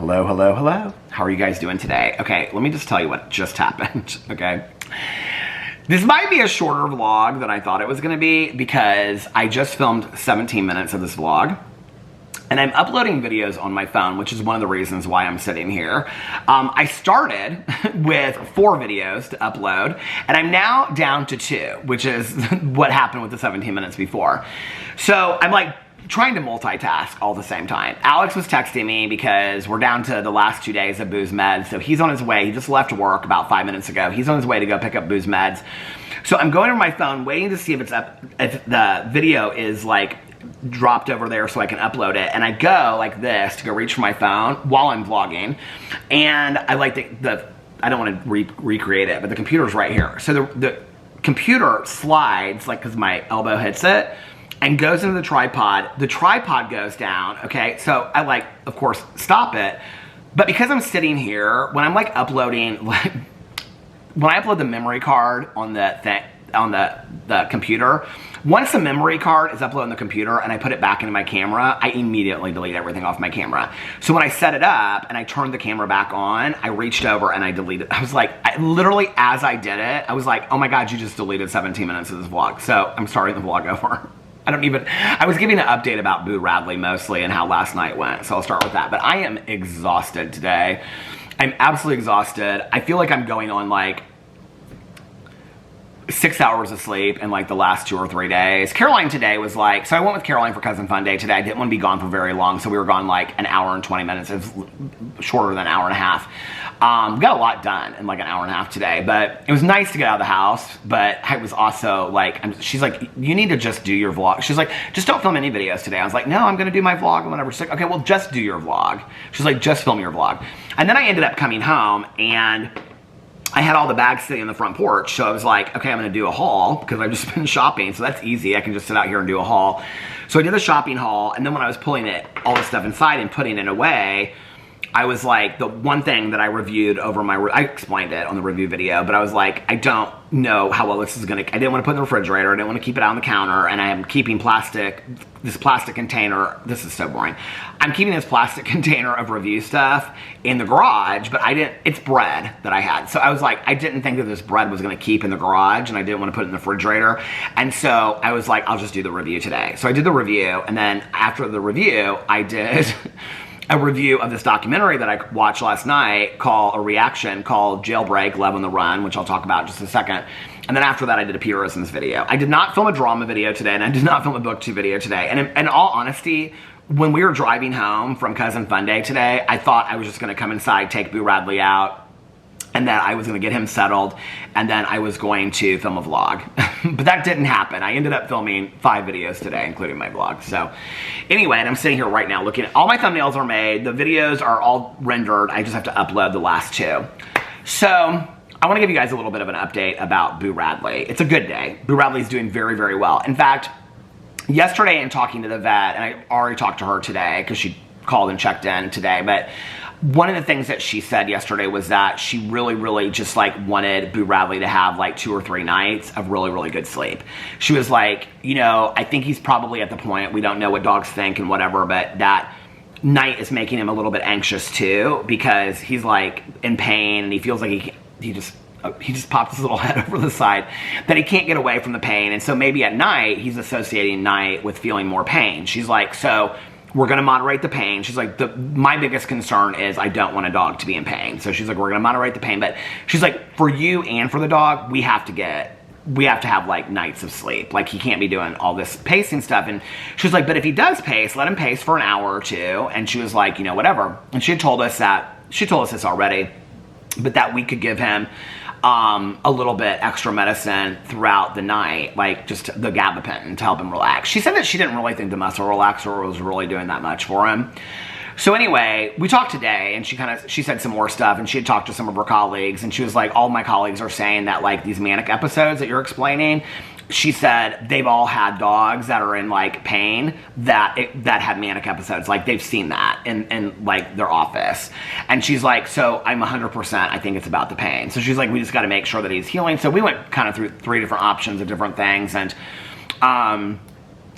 Hello, hello, hello. How are you guys doing today? Okay, let me just tell you what just happened, okay? This might be a shorter vlog than I thought it was gonna be because I just filmed 17 minutes of this vlog. And I'm uploading videos on my phone, which is one of the reasons why I'm sitting here. I started with 4 videos to upload, and I'm now down to 2, which is what happened with the 17 minutes before. So I'm like trying to multitask all at the same time. Alex was texting me because we're down to the last 2 days of Boo's meds. So he's on his way. He just left work about 5 minutes ago. He's on his way to go pick up Boo's meds. So I'm going to my phone, waiting to see if it's up, if the video is like dropped over there so I can upload it. And I go like this to go reach for my phone while I'm vlogging. And I like I don't want to recreate it, but the computer's right here. So the computer slides, like, because my elbow hits it, and goes into the tripod. The tripod goes down, okay? So I, like, of course, stop it. But because I'm sitting here, when I'm like uploading, like, when I upload the memory card on the computer, once the memory card is uploaded on the computer and I put it back into my camera, I immediately delete everything off my camera. So when I set it up and I turned the camera back on, I reached over and I deleted. I was like, literally as I did it, I was like, oh my God, you just deleted 17 minutes of this vlog. So I'm starting the vlog over. I was giving an update about Boo Radley mostly and how last night went. So I'll start with that. But I am exhausted today. I'm absolutely exhausted. I feel like I'm going on like 6 hours of sleep in like the last 2 or 3 days. Caroline today was like, so I went with Caroline for Cousin Fun Day today. I didn't want to be gone for very long, so we were gone like an hour and 20 minutes. It was shorter than an hour and a half. We got a lot done in like an hour and a half today, but it was nice to get out of the house. But I was also like, she's like, you need to just do your vlog. She's like, just don't film any videos today. I was like, no, I'm gonna do my vlog and whatever. She's like, okay, well, just do your vlog. She's like, just film your vlog. And then I ended up coming home and I had all the bags sitting on the front porch, so I was like, okay, I'm gonna do a haul because I've just been shopping, so that's easy. I can just sit out here and do a haul. So I did a shopping haul, and then when I was pulling all the stuff inside and putting it away, I was like, the one thing that I reviewed over I explained it on the review video, but I was like, I don't know how well this is gonna, I didn't want to put it in the refrigerator, I didn't want to keep it out on the counter, and I am keeping this plastic container, this is so boring. I'm keeping this plastic container of review stuff in the garage, but it's bread that I had. So I was like, I didn't think that this bread was gonna keep in the garage, and I didn't want to put it in the refrigerator. And so I was like, I'll just do the review today. So I did the review, and then after the review, I did a review of this documentary that I watched last night called Jailbreak, Love on the Run, which I'll talk about in just a second. And then after that, I did a Pearson's video. I did not film a drama video today, and I did not film a BookTube video today. And in all honesty, when we were driving home from Cousin Fun Day today, I thought I was just gonna come inside, take Boo Radley out, and that I was gonna get him settled, and then I was going to film a vlog. But that didn't happen. I ended up filming 5 videos today, including my vlog. So anyway, and I'm sitting here right now looking at, all my thumbnails are made, the videos are all rendered, I just have to upload the last 2. So I wanna give you guys a little bit of an update about Boo Radley. It's a good day. Boo Radley's doing very, very well. In fact, yesterday in talking to the vet, and I already talked to her today because she called and checked in today, but one of the things that she said yesterday was that she really, really just like wanted Boo Radley to have like 2 or 3 nights of really, really good sleep. She was like, you know, I think he's probably at the point, we don't know what dogs think and whatever, but that night is making him a little bit anxious too, because he's like in pain and he feels like he just popped his little head over the side, that he can't get away from the pain. And so maybe at night, he's associating night with feeling more pain. She's like, so we're gonna moderate the pain. She's like, my biggest concern is I don't want a dog to be in pain. So she's like, we're gonna moderate the pain. But she's like, for you and for the dog, we have to have like nights of sleep. Like, he can't be doing all this pacing stuff. And she's like, but if he does pace, let him pace for an hour or 2. And she was like, you know, whatever. And she told us this already, but that we could give him a little bit extra medicine throughout the night, like just the gabapentin to help him relax. She said that she didn't really think the muscle relaxer was really doing that much for him. So anyway, we talked today, and she said some more stuff, and she had talked to some of her colleagues, and she was like, all my colleagues are saying that like these manic episodes that you're explaining, she said they've all had dogs that are in like pain that had manic episodes. Like, they've seen that in like their office. And she's like, so I'm 100%, I think it's about the pain. So she's like, we just got to make sure that he's healing. So we went kind of through 3 different options of different things. And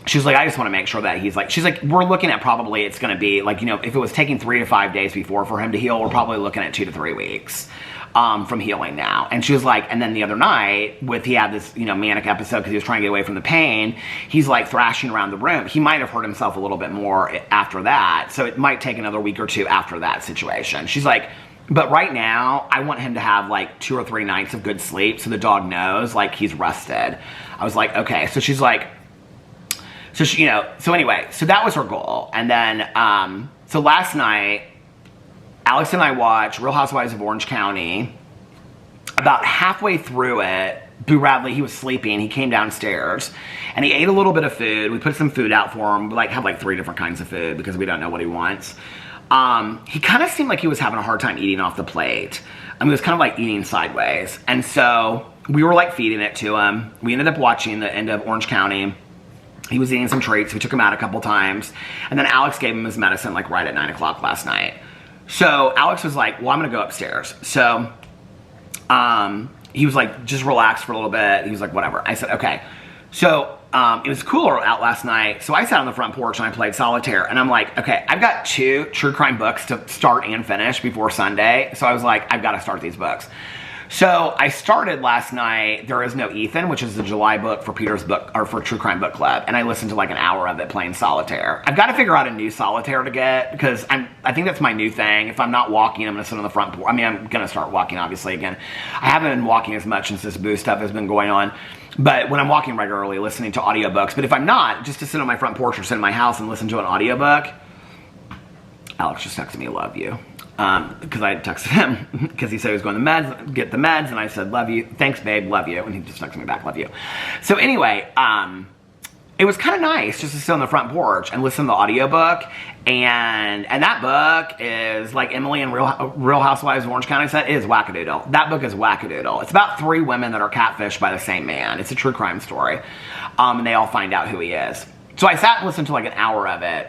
she's like, I just want to make sure that he's like, she's like, we're looking at probably it's going to be like, you know, if it was taking 3 to 5 days before for him to heal, we're probably looking at 2 to 3 weeks. From healing now. And she was like, and then the other night, he had this, you know, manic episode because he was trying to get away from the pain, he's like thrashing around the room. He might have hurt himself a little bit more after that, so it might take another week or 2 after that situation. She's like, but right now, I want him to have like 2 or 3 nights of good sleep so the dog knows like he's rested. I was like, okay. So she's like, so she, you know, so anyway, so that was her goal. And then, so last night, Alex and I watched Real Housewives of Orange County. About halfway through it, Boo Radley, he was sleeping. He came downstairs and he ate a little bit of food. We put some food out for him. We have like 3 different kinds of food because we don't know what he wants. He kind of seemed like he was having a hard time eating off the plate. I mean, he was kind of like eating sideways. And so we were like feeding it to him. We ended up watching the end of Orange County. He was eating some treats. We took him out a couple times. And then Alex gave him his medicine like right at 9 o'clock last night. So Alex was like, well, I'm going to go upstairs. So he was like, just relax for a little bit. He was like, whatever. I said, okay. So it was cooler out last night. So I sat on the front porch and I played solitaire. And I'm like, okay, I've got 2 true crime books to start and finish before Sunday. So I was like, I've got to start these books. So I started last night, There Is No Ethan, which is the July book for Peter's book, or for True Crime Book Club. And I listened to like an hour of it playing solitaire. I've got to figure out a new solitaire to get because I think that's my new thing. If I'm not walking, I'm going to sit on the front porch. I mean, I'm going to start walking obviously again. I haven't been walking as much since this Boo stuff has been going on. But when I'm walking regularly, listening to audiobooks. But if I'm not, just to sit on my front porch or sit in my house and listen to an audiobook. Alex just texted me, love you. Because I texted him because he said he was going to get the meds, and I said, love you. Thanks, babe, love you. And he just texted me back, love you. So anyway, it was kind of nice just to sit on the front porch and listen to the audiobook. And that book is like Emily and Real Housewives of Orange County said, it is wackadoodle. That book is wackadoodle. It's about 3 women that are catfished by the same man. It's a true crime story. And they all find out who he is. So I sat and listened to like an hour of it.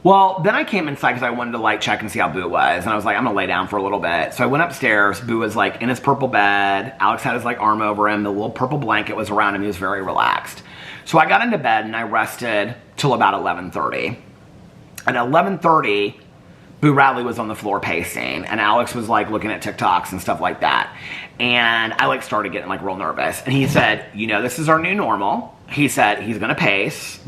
Well, then I came inside because I wanted to like check and see how Boo was. And I was like, I'm going to lay down for a little bit. So I went upstairs. Boo was like in his purple bed. Alex had his like arm over him. The little purple blanket was around him. He was very relaxed. So I got into bed and I rested till about 11:30. At 11:30, Boo Radley was on the floor pacing. And Alex was like looking at TikToks and stuff like that. And I like started getting like real nervous. And he said, you know, this is our new normal. He said he's going to pace.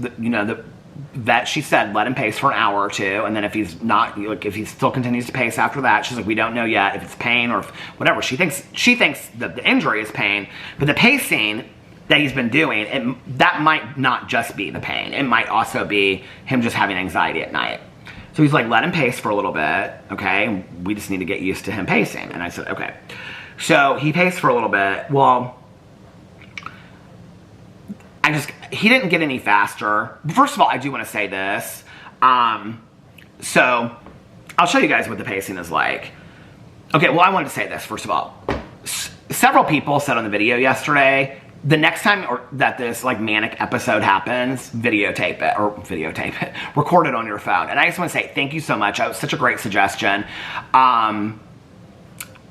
That she said let him pace for an hour or 2, and then if he's not, like if he still continues to pace after that, she's like, we don't know yet if it's pain or if whatever. She thinks that the injury is pain, but the pacing that he's been doing, that might not just be the pain. It might also be him just having anxiety at night. So he's like, let him pace for a little bit, okay? We just need to get used to him pacing. And I said, okay. So he paced for a little bit. Well, he didn't get any faster. First of all, I do want to say this. So I'll show you guys what the pacing is like. Okay, well, I wanted to say this, first of all. Several people said on the video yesterday, the next time that this like manic episode happens, videotape it, record it on your phone. And I just want to say thank you so much. That was such a great suggestion.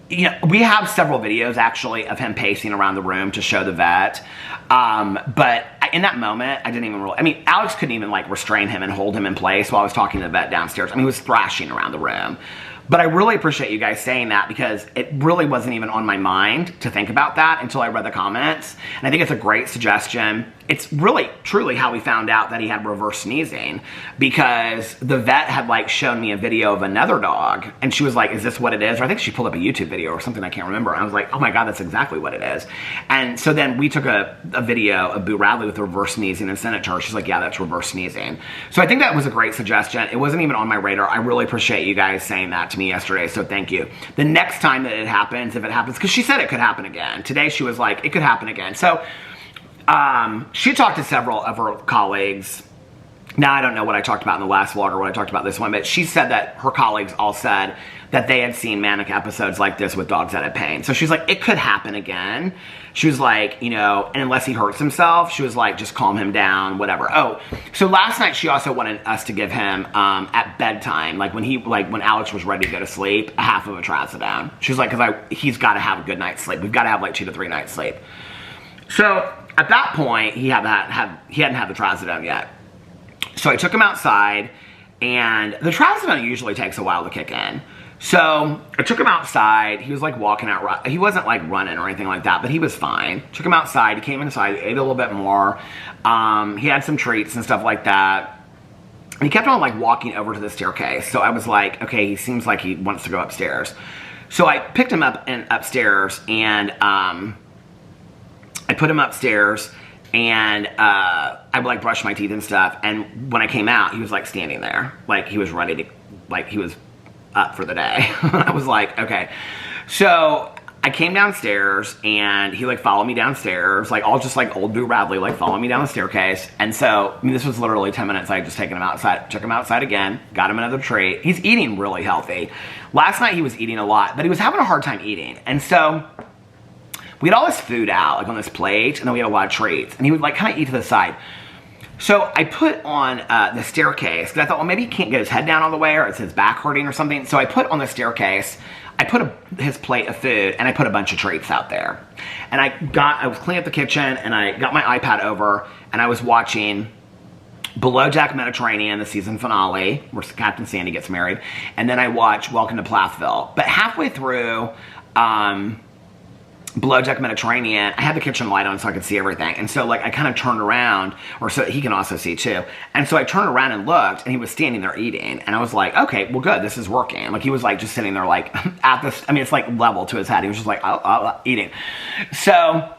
You know, we have several videos actually of him pacing around the room to show the vet. But in that moment, I didn't even really, I mean, Alex couldn't even like restrain him and hold him in place while I was talking to the vet downstairs. I mean, he was thrashing around the room. But I really appreciate you guys saying that because it really wasn't even on my mind to think about that until I read the comments. And I think it's a great suggestion. It's really, truly how we found out that he had reverse sneezing because the vet had like shown me a video of another dog and she was like, is this what it is? Or I think she pulled up a YouTube video or something, I can't remember. And I was like, oh my God, that's exactly what it is. And so then we took a video of Boo Radley with reverse sneezing and sent it to her. She's like, yeah, that's reverse sneezing. So I think that was a great suggestion. It wasn't even on my radar. I really appreciate you guys saying that to me yesterday, so thank you. The next time that it happens, if it happens, because she said it could happen again. Today she was like, it could happen again. So she talked to several of her colleagues. Now, I don't know what I talked about in the last vlog or what I talked about this one, but she said that her colleagues all said that they had seen manic episodes like this with dogs that had pain. So she's like, it could happen again. She was like, you know, and unless he hurts himself, she was like, just calm him down, whatever. Oh, so last night she also wanted us to give him at bedtime, like when Alex was ready to go to sleep, a half of a trazodone. She was like, because he's got to have a good night's sleep. We've got to have like 2 to 3 nights sleep. So at that point, he hadn't had the trazodone yet. So I took him outside, and the trazodone usually takes a while to kick in. So I took him outside. He was like walking out. He wasn't like running or anything like that, but he was fine. Took him outside. He came inside, ate a little bit more. He had some treats and stuff like that. And he kept on like walking over to the staircase. So I was like, okay, he seems like he wants to go upstairs. So I picked him up upstairs, and I put him upstairs, and I would like brush my teeth and stuff. And when I came out, he was like standing there, like he was ready to, like he was up for the day. I was like, okay. So I came downstairs, and he like followed me downstairs, like all just like old Boo Radley, like following me down the staircase. And so, I mean, this was literally 10 minutes. I had just taken him outside, took him outside again, got him another treat. He's eating really healthy. Last night he was eating a lot, but he was having a hard time eating. And so we had all this food out, like on this plate, and then we had a lot of treats. And he would like kind of eat to the side. So I put on the staircase, because I thought, well, maybe he can't get his head down all the way, or it's his back hurting or something. So I put on the staircase, I put his plate of food, and I put a bunch of treats out there. And I was cleaning up the kitchen, and I got my iPad over, and I was watching Below Deck Mediterranean, the season finale, where Captain Sandy gets married. And then I watched Welcome to Plathville. But halfway through Below Deck Mediterranean, I had the kitchen light on so I could see everything. And so like I kind of turned around, or so he can also see too. And so I turned around and looked, and he was standing there eating. And I was like, okay, well good, this is working. Like he was like just sitting there like at this, I mean it's like level to his head. He was just like eating. So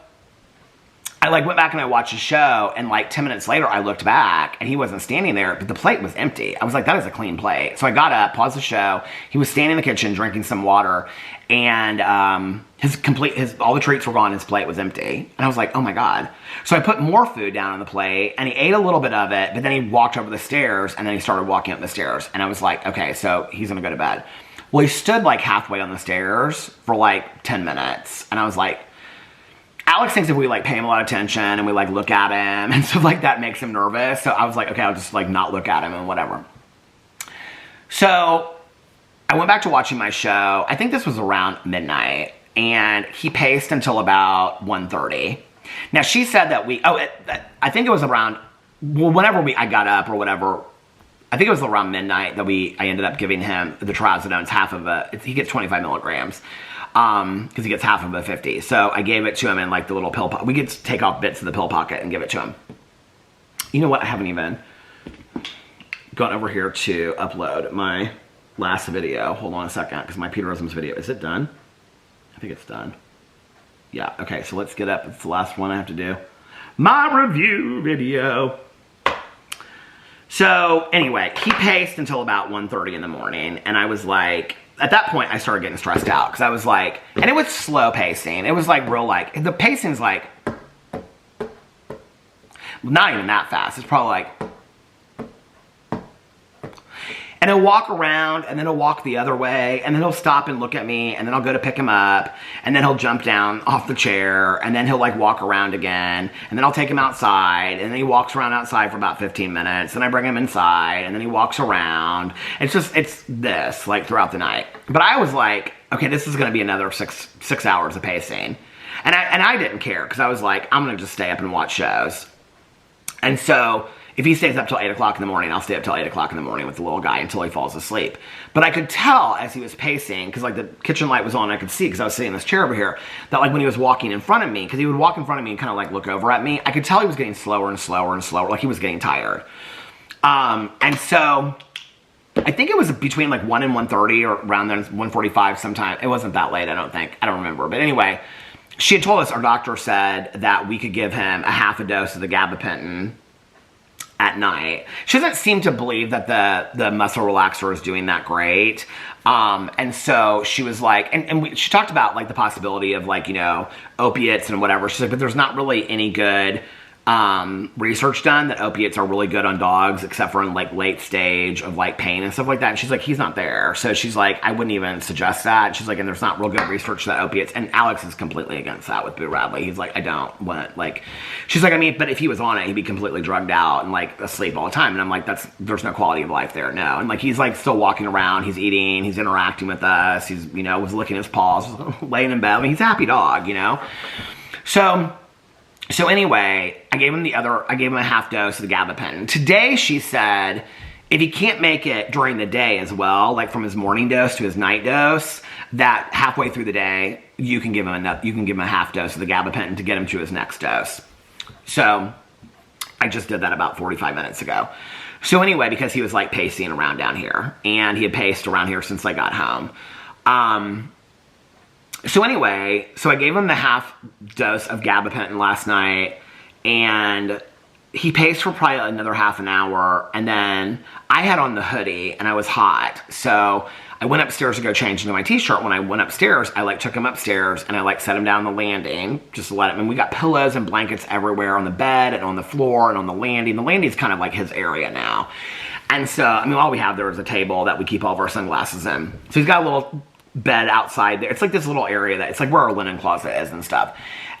I like went back and I watched the show, and like 10 minutes later I looked back, and he wasn't standing there, but the plate was empty. I was like, that is a clean plate. So I got up, paused the show. He was standing in the kitchen drinking some water, and all the treats were gone. His plate was empty, and I was like, oh my god. So I put more food down on the plate, and he ate a little bit of it, but then he walked over the stairs, and then he started walking up the stairs, and I was like, okay, so he's gonna go to bed. Well, he stood like halfway on the stairs for like 10 minutes, and I was like, Alex thinks if we like pay him a lot of attention and we like look at him and stuff like that makes him nervous. So I was like, okay, I'll just like not look at him and whatever. So I went back to watching my show. I think this was around midnight, and he paced until about 1:30. Now she said that I think it was around, well, whenever I got up or whatever, I think it was around midnight that I ended up giving him the trazodones, he gets 25 milligrams. Because he gets half of a 50. So I gave it to him in like the little pill pocket. We could take off bits of the pill pocket and give it to him. You know what? I haven't even gone over here to upload my last video. Hold on a second, because my Peterisms video, is it done? I think it's done. Yeah, okay, so let's get up. It's the last one I have to do. My review video. So anyway, he paced until about 1:30 in the morning, and I was like, at that point, I started getting stressed out, because I was like, and it was slow pacing. It was like real, like, the pacing's like, not even that fast. It's probably like, and he'll walk around, and then he'll walk the other way, and then he'll stop and look at me, and then I'll go to pick him up, and then he'll jump down off the chair, and then he'll like walk around again, and then I'll take him outside, and then he walks around outside for about 15 minutes, then I bring him inside, and then he walks around. It's this, like, throughout the night. But I was like, okay, this is gonna be another six hours of pacing. And I didn't care, because I was like, I'm gonna just stay up and watch shows. And so if he stays up till 8 o'clock in the morning, I'll stay up till 8 o'clock in the morning with the little guy until he falls asleep. But I could tell as he was pacing, because like the kitchen light was on, I could see, because I was sitting in this chair over here, that like when he was walking in front of me, because he would walk in front of me and kind of like look over at me, I could tell he was getting slower and slower and slower, like he was getting tired. And so I think it was between like 1 and 1:30 or around there, 1:45 sometime. It wasn't that late, I don't think. I don't remember. But anyway, she had told us, our doctor said that we could give him a half a dose of the gabapentin at night. She doesn't seem to believe that the muscle relaxer is doing that great. And so she was like, she talked about like the possibility of like, you know, opiates and whatever. She's like, but there's not really any good research done that opiates are really good on dogs, except for in like late stage of like pain and stuff like that. And she's like, he's not there. So she's like, I wouldn't even suggest that. She's like, and there's not real good research that opiates, and Alex is completely against that with Boo Radley. He's like, I don't want, like, she's like, I mean, but if he was on it, he'd be completely drugged out and like asleep all the time. And I'm like, there's no quality of life there. No. And like, he's like still walking around, he's eating, he's interacting with us. He's, you know, was licking his paws, laying in bed. I mean, he's a happy dog, you know? So So anyway, I gave him a half dose of the gabapentin. Today, she said, if he can't make it during the day as well, like from his morning dose to his night dose, that halfway through the day, you can give him a half dose of the gabapentin to get him to his next dose. So I just did that about 45 minutes ago. So anyway, because he was like pacing around down here, and he had paced around here since I got home. So anyway, so I gave him the half dose of gabapentin last night, and he paced for probably another half an hour, and then I had on the hoodie, and I was hot. So I went upstairs to go change into my t-shirt. When I went upstairs, I like took him upstairs, and I like set him down on the landing, just to let him, and we got pillows and blankets everywhere on the bed, and on the floor, and on the landing. The landing's kind of like his area now. And so, I mean, all we have there is a table that we keep all of our sunglasses in. So he's got a little bed outside there. It's like this little area that, it's like where our linen closet is and stuff.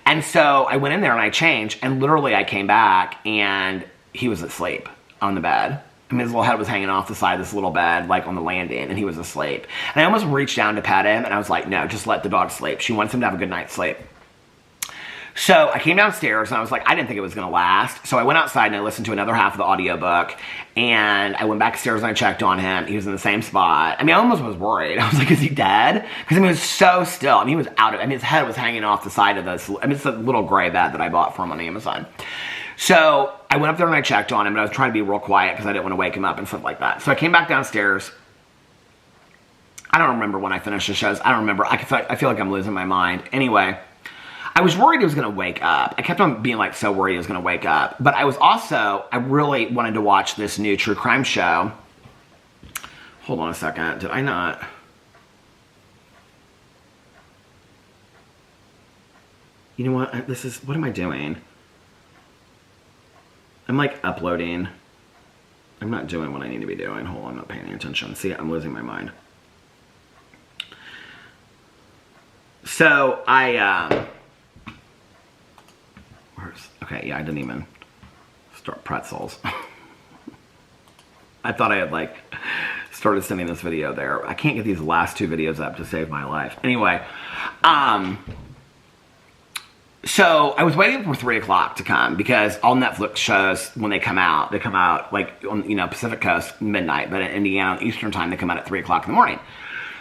And so I went in there and I changed, and literally I came back and he was asleep on the bed. I mean, his little head was hanging off the side of this little bed, like on the landing, and he was asleep. And I almost reached down to pet him, and I was like, no, just let the dog sleep. She wants him to have a good night's sleep. So I came downstairs, and I was like, I didn't think it was going to last. So I went outside, and I listened to another half of the audiobook, and I went back upstairs, and I checked on him. He was in the same spot. I mean, I almost was worried. I was like, is he dead? Because, I mean, he was so still. I mean, he was out of it. I mean, his head was hanging off the side of this. I mean, it's a little gray bed that I bought from on Amazon. So I went up there, and I checked on him, and I was trying to be real quiet because I didn't want to wake him up and stuff like that. So I came back downstairs. I don't remember when I finished the shows. I don't remember. I feel like I'm losing my mind. Anyway, I was worried he was going to wake up. I kept on being like so worried he was going to wake up. But I was also, I really wanted to watch this new true crime show. Hold on a second. Did I not? You know what? What am I doing? I'm like uploading. I'm not doing what I need to be doing. Hold on, I'm not paying any attention. See, I'm losing my mind. So okay, yeah, I didn't even start pretzels. I thought I had like started sending this video there. I can't get these last two videos up to save my life. Anyway, so I was waiting for 3 o'clock to come because all Netflix shows, when they come out like on, Pacific Coast midnight, but in Indiana Eastern time, they come out at 3 o'clock in the morning.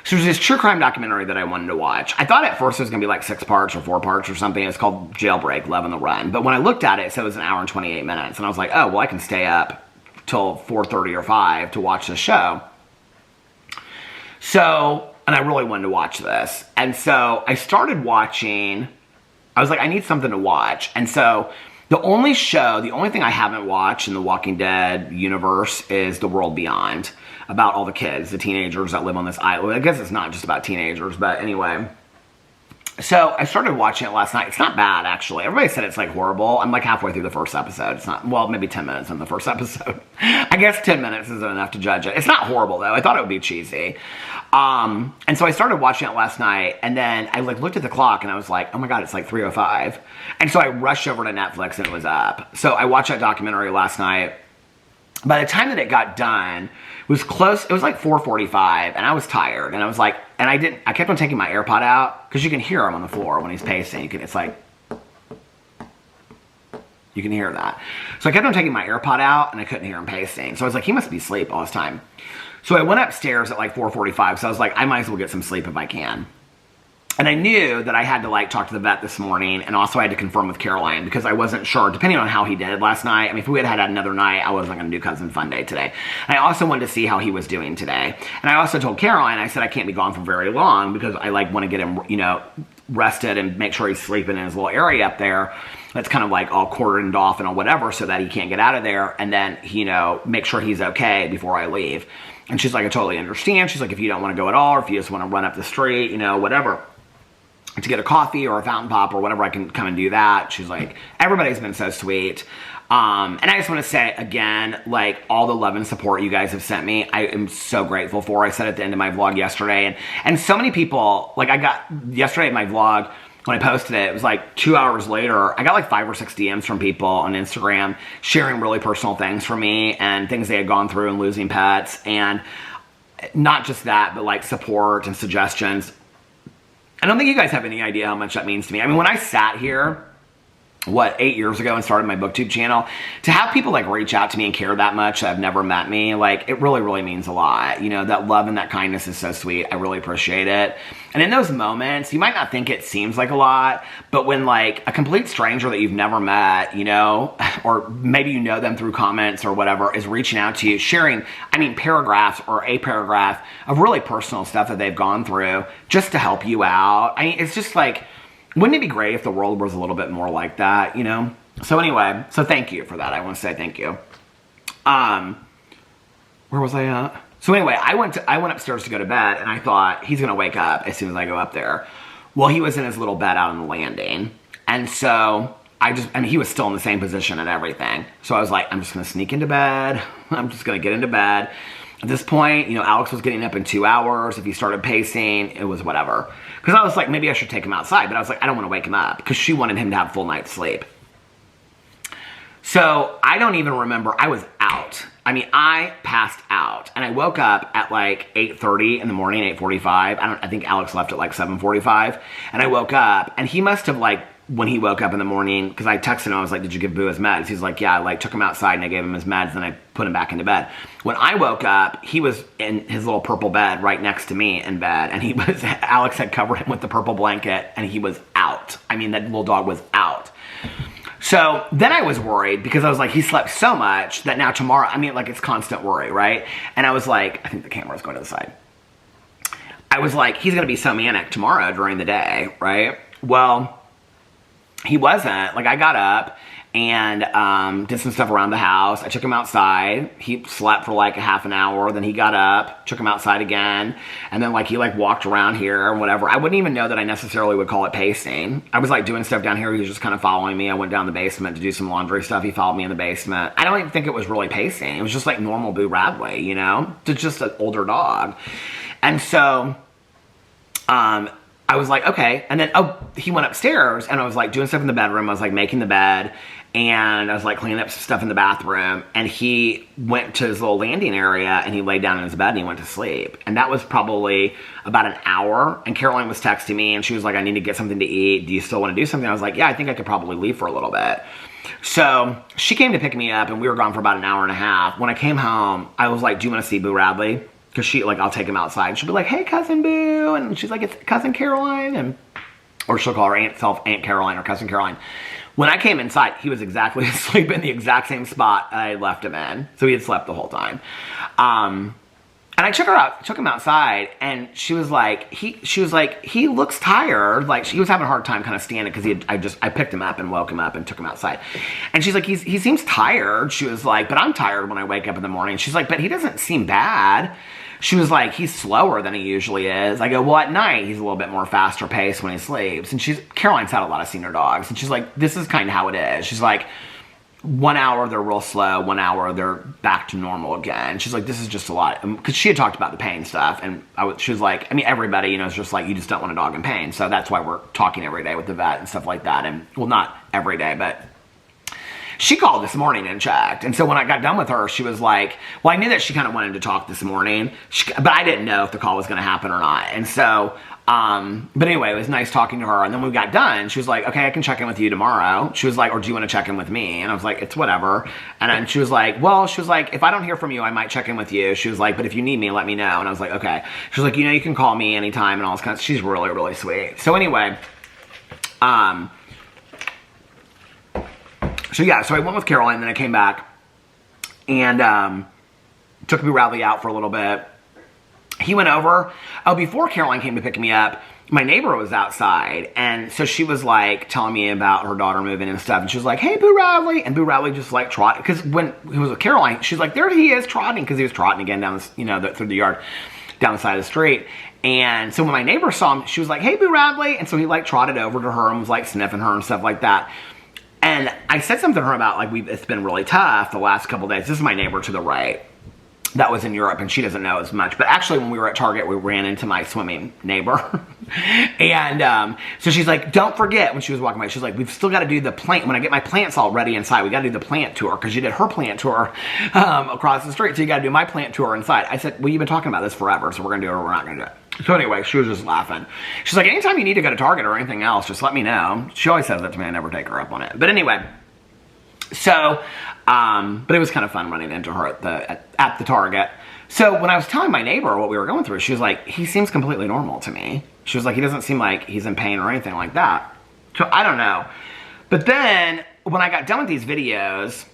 So there's this true crime documentary that I wanted to watch. I thought at first it was going to be like 6 parts or 4 parts or something. It's called Jailbreak, Love on the Run. But when I looked at it, it said it was an hour and 28 minutes. And I was like, oh, well, I can stay up till 4:30 or 5 to watch the show. So, and I really wanted to watch this. And so I started watching. I was like, I need something to watch. And so the only thing I haven't watched in the Walking Dead universe is The World Beyond, about all the kids, the teenagers that live on this island. I guess it's not just about teenagers, but anyway. So I started watching it last night. It's not bad, actually. Everybody said it's like horrible. I'm like halfway through the first episode. It's not, well, maybe 10 minutes in the first episode. I guess 10 minutes isn't enough to judge it. It's not horrible, though. I thought it would be cheesy. And so I started watching it last night, and then I like looked at the clock, and I was like, oh my God, it's like 3:05. And so I rushed over to Netflix, and it was up. So I watched that documentary last night. By the time that it got done, it was close. It was like 4:45, and I was tired. And I was like, and I kept on taking my AirPod out because you can hear him on the floor when he's pacing. It's like, you can hear that. So I kept on taking my AirPod out, and I couldn't hear him pacing. So I was like, he must be asleep all this time. So I went upstairs at like 4:45. So I was like, I might as well get some sleep if I can. And I knew that I had to like talk to the vet this morning, and also I had to confirm with Caroline because I wasn't sure, depending on how he did last night. I mean, if we had had another night, I wasn't going to do Cousin Fun Day today. And I also wanted to see how he was doing today. And I also told Caroline, I said I can't be gone for very long because I like want to get him, rested and make sure he's sleeping in his little area up there that's kind of like all cordoned off and whatever so that he can't get out of there, and then, make sure he's okay before I leave. And she's like, I totally understand. She's like, if you don't want to go at all, or if you just want to run up the street, whatever, to get a coffee or a fountain pop or whatever, I can come and do that. She's like, everybody's been so sweet. And I just want to say again, like, all the love and support you guys have sent me, I am so grateful for. I said at the end of my vlog yesterday, and so many people, like, I got yesterday in my vlog, when I posted it, it was like 2 hours later, I got like 5 or 6 DMs from people on Instagram sharing really personal things for me and things they had gone through in losing pets. And not just that, but like support and suggestions. I don't think you guys have any idea how much that means to me. I mean, when I sat here 8 years ago and started my booktube channel, to have people like reach out to me and care that much that have never met me, like it really, really means a lot. You know, that love and that kindness is so sweet. I really appreciate it. And in those moments, you might not think it seems like a lot, but when like a complete stranger that you've never met, you know, or maybe you know them through comments or whatever, is reaching out to you, sharing, I mean, paragraphs or a paragraph of really personal stuff that they've gone through just to help you out. I mean, it's just like, wouldn't it be great if the world was a little bit more like that, you know? So anyway, so thank you for that. I want to say thank you. Where was I at? So anyway, I went upstairs to go to bed, and I thought, he's going to wake up as soon as I go up there. Well, he was in his little bed out on the landing. And so and he was still in the same position and everything. So I was like, I'm just going to sneak into bed. I'm just going to get into bed. At this point, you know, Alex was getting up in 2 hours. If he started pacing, it was whatever. Because I was like, maybe I should take him outside. But I was like, I don't want to wake him up. Because she wanted him to have full night's sleep. So I don't even remember. I was out. I mean, I passed out. And I woke up at like 8:30 in the morning, 8:45. I think Alex left at like 7:45. And I woke up. And he must have like, when he woke up in the morning, because I texted him, I was like, did you give Boo his meds? He's like, yeah, I like took him outside and I gave him his meds, and I put him back into bed. When I woke up, he was in his little purple bed right next to me in bed, and Alex had covered him with the purple blanket, and he was out. I mean, that little dog was out. So then I was worried, because I was like, he slept so much that now tomorrow, I mean, like, it's constant worry, right? And I was like, I think the camera's going to the side. I was like, he's going to be so manic tomorrow during the day, right? Well, he wasn't. Like, I got up and did some stuff around the house. I took him outside. He slept for like a half an hour. Then he got up, took him outside again. And then like he like walked around here and whatever. I wouldn't even know that I necessarily would call it pacing. I was like doing stuff down here. He was just kind of following me. I went down the basement to do some laundry stuff. He followed me in the basement. I don't even think it was really pacing. It was just like normal Boo Radley, you know? It's just an older dog. And so, I was like, okay. And then, he went upstairs, and I was like doing stuff in the bedroom. I was like making the bed, and I was like cleaning up some stuff in the bathroom. And he went to his little landing area, and he laid down in his bed, and he went to sleep. And that was probably about an hour. And Caroline was texting me, and she was like, I need to get something to eat. Do you still want to do something? I was like, yeah, I think I could probably leave for a little bit. So she came to pick me up, and we were gone for about an hour and a half. When I came home, I was like, do you want to see Boo Radley? Because she, like, I'll take him outside. She'll be like, hey, Cousin Boo. And she's like, it's Cousin Caroline. Or she'll call her Aunt Caroline or Cousin Caroline. When I came inside, he was exactly asleep in the exact same spot I left him in. So he had slept the whole time. And I took him outside, and she was like, he looks tired. Like, he was having a hard time kind of standing, because I picked him up and woke him up and took him outside. And she's like, he seems tired. She was like, but I'm tired when I wake up in the morning. She's like, but he doesn't seem bad. She was like, he's slower than he usually is. I go, well, at night, he's a little bit more faster paced when he sleeps. And Caroline's had a lot of senior dogs. And she's like, this is kind of how it is. She's like, 1 hour they're real slow, 1 hour they're back to normal again. She's like, this is just a lot. Because she had talked about the pain stuff. And she was like, I mean, everybody, you know, is just like, you just don't want a dog in pain. So that's why we're talking every day with the vet and stuff like that. And, well, not every day, but she called this morning and checked. And so when I got done with her, she was like, well, I knew that she kind of wanted to talk this morning, but I didn't know if the call was going to happen or not. And so, but anyway, it was nice talking to her. And then when we got done, she was like, okay, I can check in with you tomorrow. She was like, or do you want to check in with me? And I was like, it's whatever. And then she was like, well, if I don't hear from you, I might check in with you. She was like, but if you need me, let me know. And I was like, okay. She was like, you know, you can call me anytime and all this kind of stuff. She's really, really sweet. So anyway, so yeah, so I went with Caroline, and then I came back and took Boo Radley out for a little bit. He went over. Oh, before Caroline came to pick me up, my neighbor was outside, and so she was like telling me about her daughter moving and stuff, and she was like, hey, Boo Radley, and Boo Radley just like trotted, because when he was with Caroline, she's like, there he is trotting, because he was trotting again down, through the yard, down the side of the street. And so when my neighbor saw him, she was like, hey, Boo Radley, and so he like trotted over to her and was like sniffing her and stuff like that. And I said something to her about, like, it's been really tough the last couple days. This is my neighbor to the right. That was in Europe, and she doesn't know as much. But actually, when we were at Target, we ran into my swimming neighbor. And so she's like, don't forget, when she was walking by, she's like, we've still got to do the plant. When I get my plants all ready inside, we got to do the plant tour, because you did her plant tour across the street. So you got to do my plant tour inside. I said, well, you've been talking about this forever, so we're going to do it or we're not going to do it. So anyway, she was just laughing. She's like, anytime you need to go to Target or anything else, just let me know. She always says that to me. I never take her up on it. But anyway, so, but it was kind of fun running into her at the Target. So when I was telling my neighbor what we were going through, she was like, he seems completely normal to me. She was like, he doesn't seem like he's in pain or anything like that. So I don't know. But then when I got done with these videos,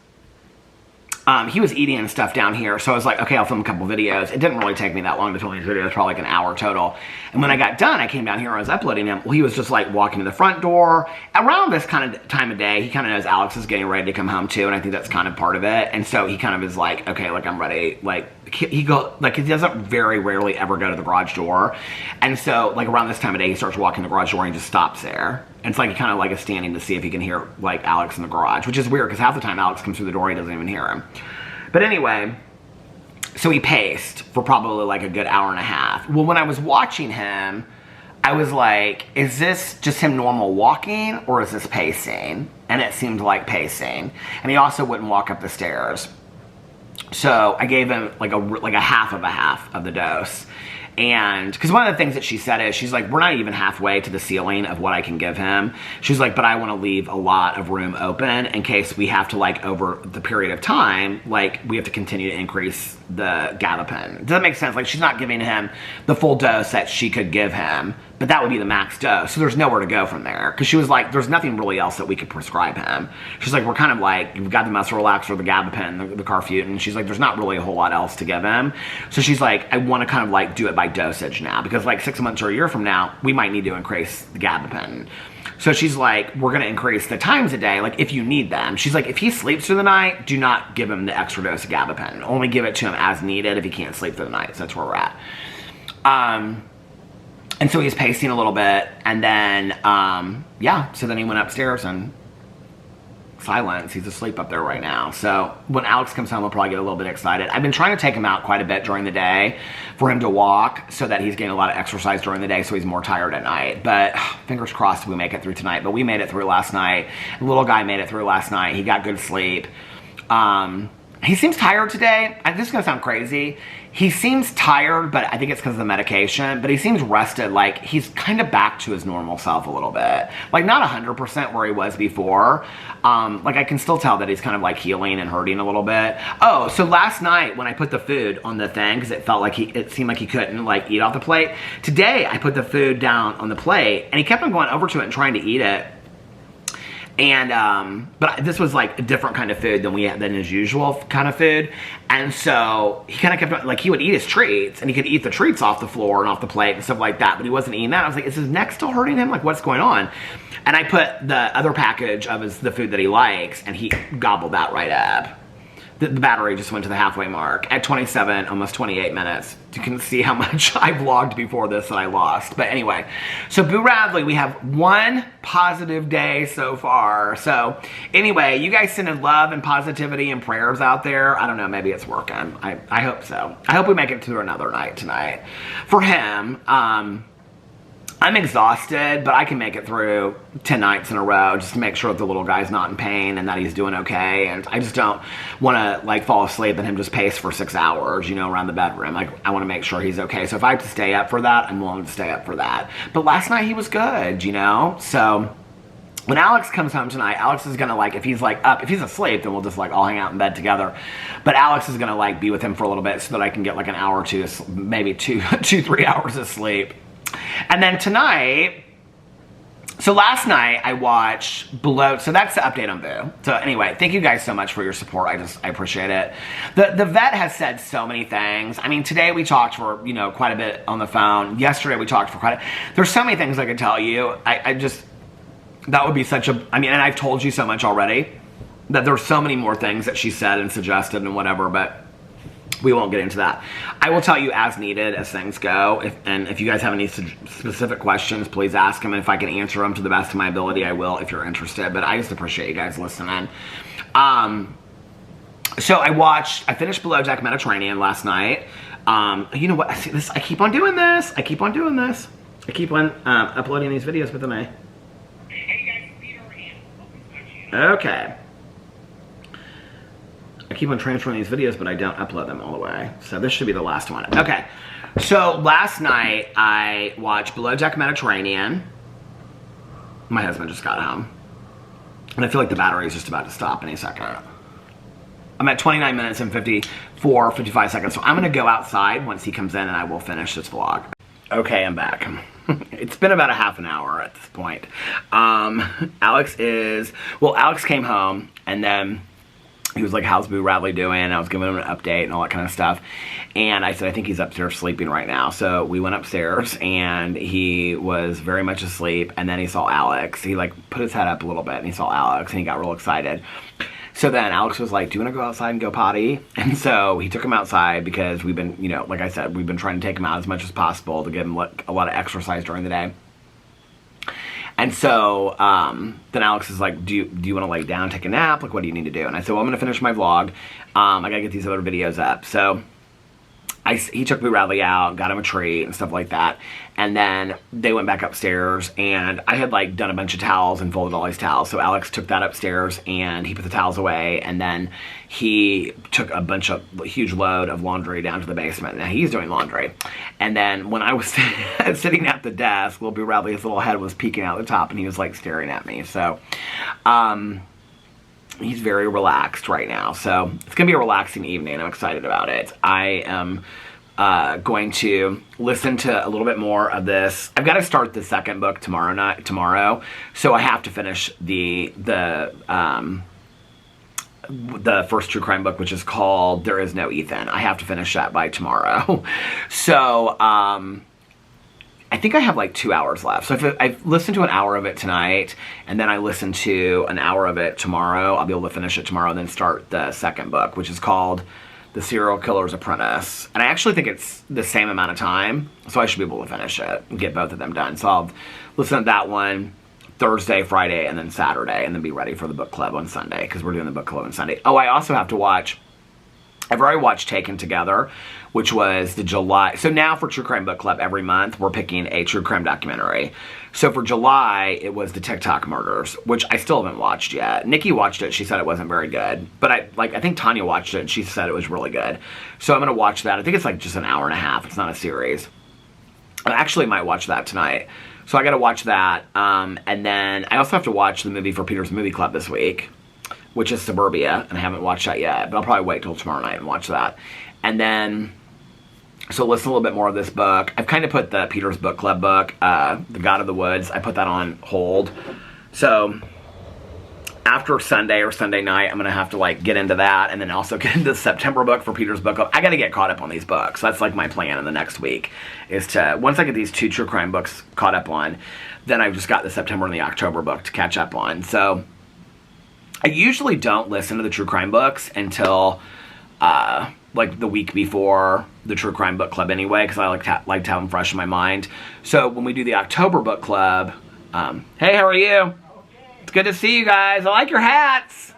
he was eating and stuff down here, so I was like, okay, I'll film a couple videos. It didn't really take me that long to film these videos, probably like an hour total. And when I got done, I came down here and I was uploading them. Well, he was just like walking to the front door. Around this kind of time of day, he kind of knows Alex is getting ready to come home too, and I think that's kind of part of it. And so he kind of is like, okay, like I'm ready. Like he doesn't very rarely ever go to the garage door. And so like around this time of day, he starts walking the garage door and he just stops there. And it's like he kind of like is standing to see if he can hear like Alex in the garage, which is weird because half the time Alex comes through the door, he doesn't even hear him. But anyway, so he paced for probably like a good hour and a half. Well, when I was watching him, I was like, is this just him normal walking or is this pacing? And it seemed like pacing. And he also wouldn't walk up the stairs. So I gave him like a half of the dose. And because one of the things that she said is, she's like, we're not even halfway to the ceiling of what I can give him. She's like, but I want to leave a lot of room open in case we have to, like, over the period of time, like, we have to continue to increase the gabapentin. Does that make sense? Like, she's not giving him the full dose that she could give him, but that would be the max dose. So there's nowhere to go from there. Because she was like, there's nothing really else that we could prescribe him. She's like, we're kind of like, we've got the muscle relaxer, the gabapentin, the carfutin. She's like, there's not really a whole lot else to give him. So she's like, I want to kind of like do it by dosage now. Because like 6 months or a year from now, we might need to increase the gabapentin. So she's like, we're going to increase the times a day, like if you need them. She's like, if he sleeps through the night, do not give him the extra dose of gabapentin. Only give it to him as needed if he can't sleep through the night. So that's where we're at. And so he's pacing a little bit, and then, yeah, so then he went upstairs and silence. He's asleep up there right now. So when Alex comes home, we'll probably get a little bit excited. I've been trying to take him out quite a bit during the day for him to walk so that he's getting a lot of exercise during the day so he's more tired at night. But fingers crossed we make it through tonight. But we made it through last night. The little guy made it through last night. He got good sleep. He seems tired today. This is going to sound crazy. He seems tired, but I think it's because of the medication. But he seems rested. Like, he's kind of back to his normal self a little bit. Like, not 100% where he was before. Like, I can still tell that he's kind of, like, healing and hurting a little bit. Oh, so last night when I put the food on the thing, because it felt like it seemed like he couldn't, like, eat off the plate. Today, I put the food down on the plate, and he kept on going over to it and trying to eat it. And, but this was like a different kind of food than his usual kind of food. And so he kind of kept, like, he would eat his treats and he could eat the treats off the floor and off the plate and stuff like that, but he wasn't eating that. I was like, is his neck still hurting him? Like, what's going on? And I put the other package of the food that he likes, and he gobbled that right up. The battery just went to the halfway mark at 27, almost 28 minutes. You can see how much I vlogged before this that I lost. But anyway, so Boo Radley, we have one positive day so far. So anyway, you guys sending love and positivity and prayers out there. I don't know, maybe it's working. I hope so. I hope we make it through another night tonight. For him, I'm exhausted, but I can make it through 10 nights in a row just to make sure that the little guy's not in pain and that he's doing okay. And I just don't want to, like, fall asleep and him just pace for 6 hours, you know, around the bedroom. Like, I want to make sure he's okay. So if I have to stay up for that, I'm willing to stay up for that. But last night he was good, you know? So when Alex comes home tonight, Alex is going to, like, if he's, like, up, if he's asleep, then we'll just, like, all hang out in bed together. But Alex is going to, like, be with him for a little bit so that I can get, like, an hour or two, maybe 3 hours of sleep. And then tonight, so last night I watched Below, so that's the update on Boo. So anyway, thank you guys so much for your support. I appreciate it. The vet has said so many things. I mean, today we talked for, you know, quite a bit on the phone. Yesterday we talked for there's so many things I could tell you. I just, that would be such a, I mean, and I've told you so much already that there's so many more things that she said and suggested and whatever, but we won't get into that. I will tell you as needed as things go. If you guys have any specific questions, please ask them. And if I can answer them to the best of my ability, I will if you're interested. But I just appreciate you guys listening. So I finished Below Deck Mediterranean last night. You know what? I keep on doing this. I keep on uploading these videos with them. Okay. I keep on transferring these videos, but I don't upload them all the way. So this should be the last one. Okay. So last night I watched Below Deck Mediterranean. My husband just got home. And I feel like the battery is just about to stop any second. I'm at 29 minutes and 55 seconds. So I'm going to go outside once he comes in and I will finish this vlog. Okay, I'm back. It's been about a half an hour at this point. Alex came home and then he was like, how's Boo Radley doing? And I was giving him an update and all that kind of stuff. And I said, I think he's upstairs sleeping right now. So we went upstairs and he was very much asleep. And then he saw Alex. He like put his head up a little bit and he saw Alex and he got real excited. So then Alex was like, do you want to go outside and go potty? And so he took him outside because we've been, you know, like I said, we've been trying to take him out as much as possible to give him a lot of exercise during the day. And so then Alex is like, do you want to lay down, take a nap? Like, what do you need to do? And I said, well, I'm going to finish my vlog. I got to get these other videos up. So he took Boo Radley out, got him a treat and stuff like that. And then they went back upstairs and I had like done a bunch of towels and folded all these towels. So Alex took that upstairs and he put the towels away. And then he took a huge load of laundry down to the basement. Now he's doing laundry. And then when I was sitting at the desk, little Boo Radley, his little head was peeking out the top and he was like staring at me. So, he's very relaxed right now. So it's going to be a relaxing evening. I'm excited about it. I am going to listen to a little bit more of this. I've got to start the second book tomorrow. So I have to finish the first true crime book, which is called There Is No Ethan. I have to finish that by tomorrow. So, I think I have like 2 hours left. So if I listen to an hour of it tonight, and then I listen to an hour of it tomorrow, I'll be able to finish it tomorrow and then start the second book, which is called The Serial Killer's Apprentice. And I actually think it's the same amount of time, so I should be able to finish it and get both of them done. So I'll listen to that one Thursday, Friday, and then Saturday, and then be ready for the book club on Sunday, because we're doing the book club on Sunday. Oh, I also have to watch... I've already watched Taken Together, which was the July... So now for True Crime Book Club, every month, we're picking a true crime documentary. So for July, it was the Tik Tok murders, which I still haven't watched yet. Nikki watched it. She said it wasn't very good. But I think Tanya watched it, and she said it was really good. So I'm going to watch that. I think it's like just an hour and a half. It's not a series. I actually might watch that tonight. So I got to watch that. And then I also have to watch the movie for Peter's Movie Club this week, which is Suburbia, and I haven't watched that yet, but I'll probably wait till tomorrow night and watch that. And then, so listen a little bit more of this book. I've kind of put the Peter's Book Club book, The God of the Woods, I put that on hold. So, after Sunday or Sunday night, I'm going to have to like get into that, and then also get into the September book for Peter's Book Club. I got to get caught up on these books. That's like my plan in the next week, is to, once I get these 2 true crime books caught up on, then I've just got the September and the October book to catch up on. So, I usually don't listen to the true crime books until like the week before the true crime book club anyway, because I like to have them fresh in my mind. So when we do the October book club, hey, how are you? It's good to see you guys. I like your hats.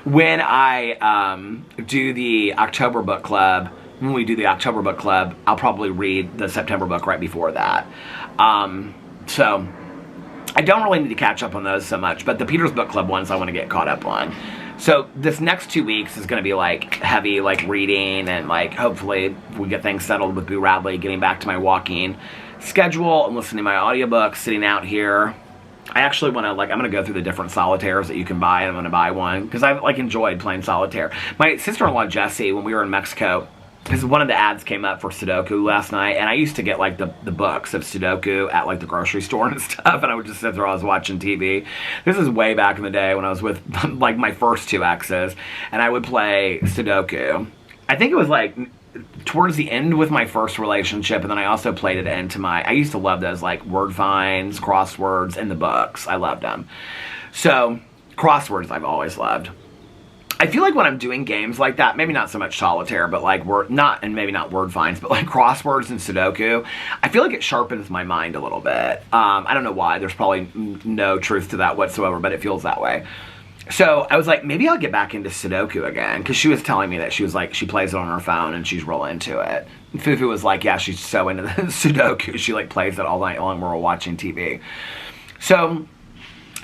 When I do the October book club, when we do the October book club, I'll probably read the September book right before that. So I don't really need to catch up on those so much, but the Peter's Book Club ones I want to get caught up on. So this next 2 weeks is going to be like heavy, like reading, and like hopefully we get things settled with Boo Radley, getting back to my walking schedule and listening to my audiobooks, sitting out here. I actually want to I'm going to go through the different solitaires that you can buy, and I'm going to buy one because I've like enjoyed playing solitaire. My sister-in-law Jessie, when we were in Mexico, because one of the ads came up for Sudoku last night, and I used to get like the books of Sudoku at like the grocery store and stuff, and I would just sit there while I was watching TV. This is way back in the day when I was with like my first 2 exes, and I would play Sudoku. I think it was like towards the end with my first relationship, and then I also played it into I used to love those like word finds, crosswords, and the books. I loved them. So crosswords I've always loved. I feel like when I'm doing games like that, maybe not so much solitaire, but like maybe not word finds, but like crosswords and Sudoku, I feel like it sharpens my mind a little bit. I don't know why. There's probably no truth to that whatsoever, but it feels that way. So I was like, maybe I'll get back into Sudoku again, because she was telling me that she was like, she plays it on her phone and she's real into it. And Fufu was like, yeah, she's so into the Sudoku. She like plays it all night long while we're watching TV. So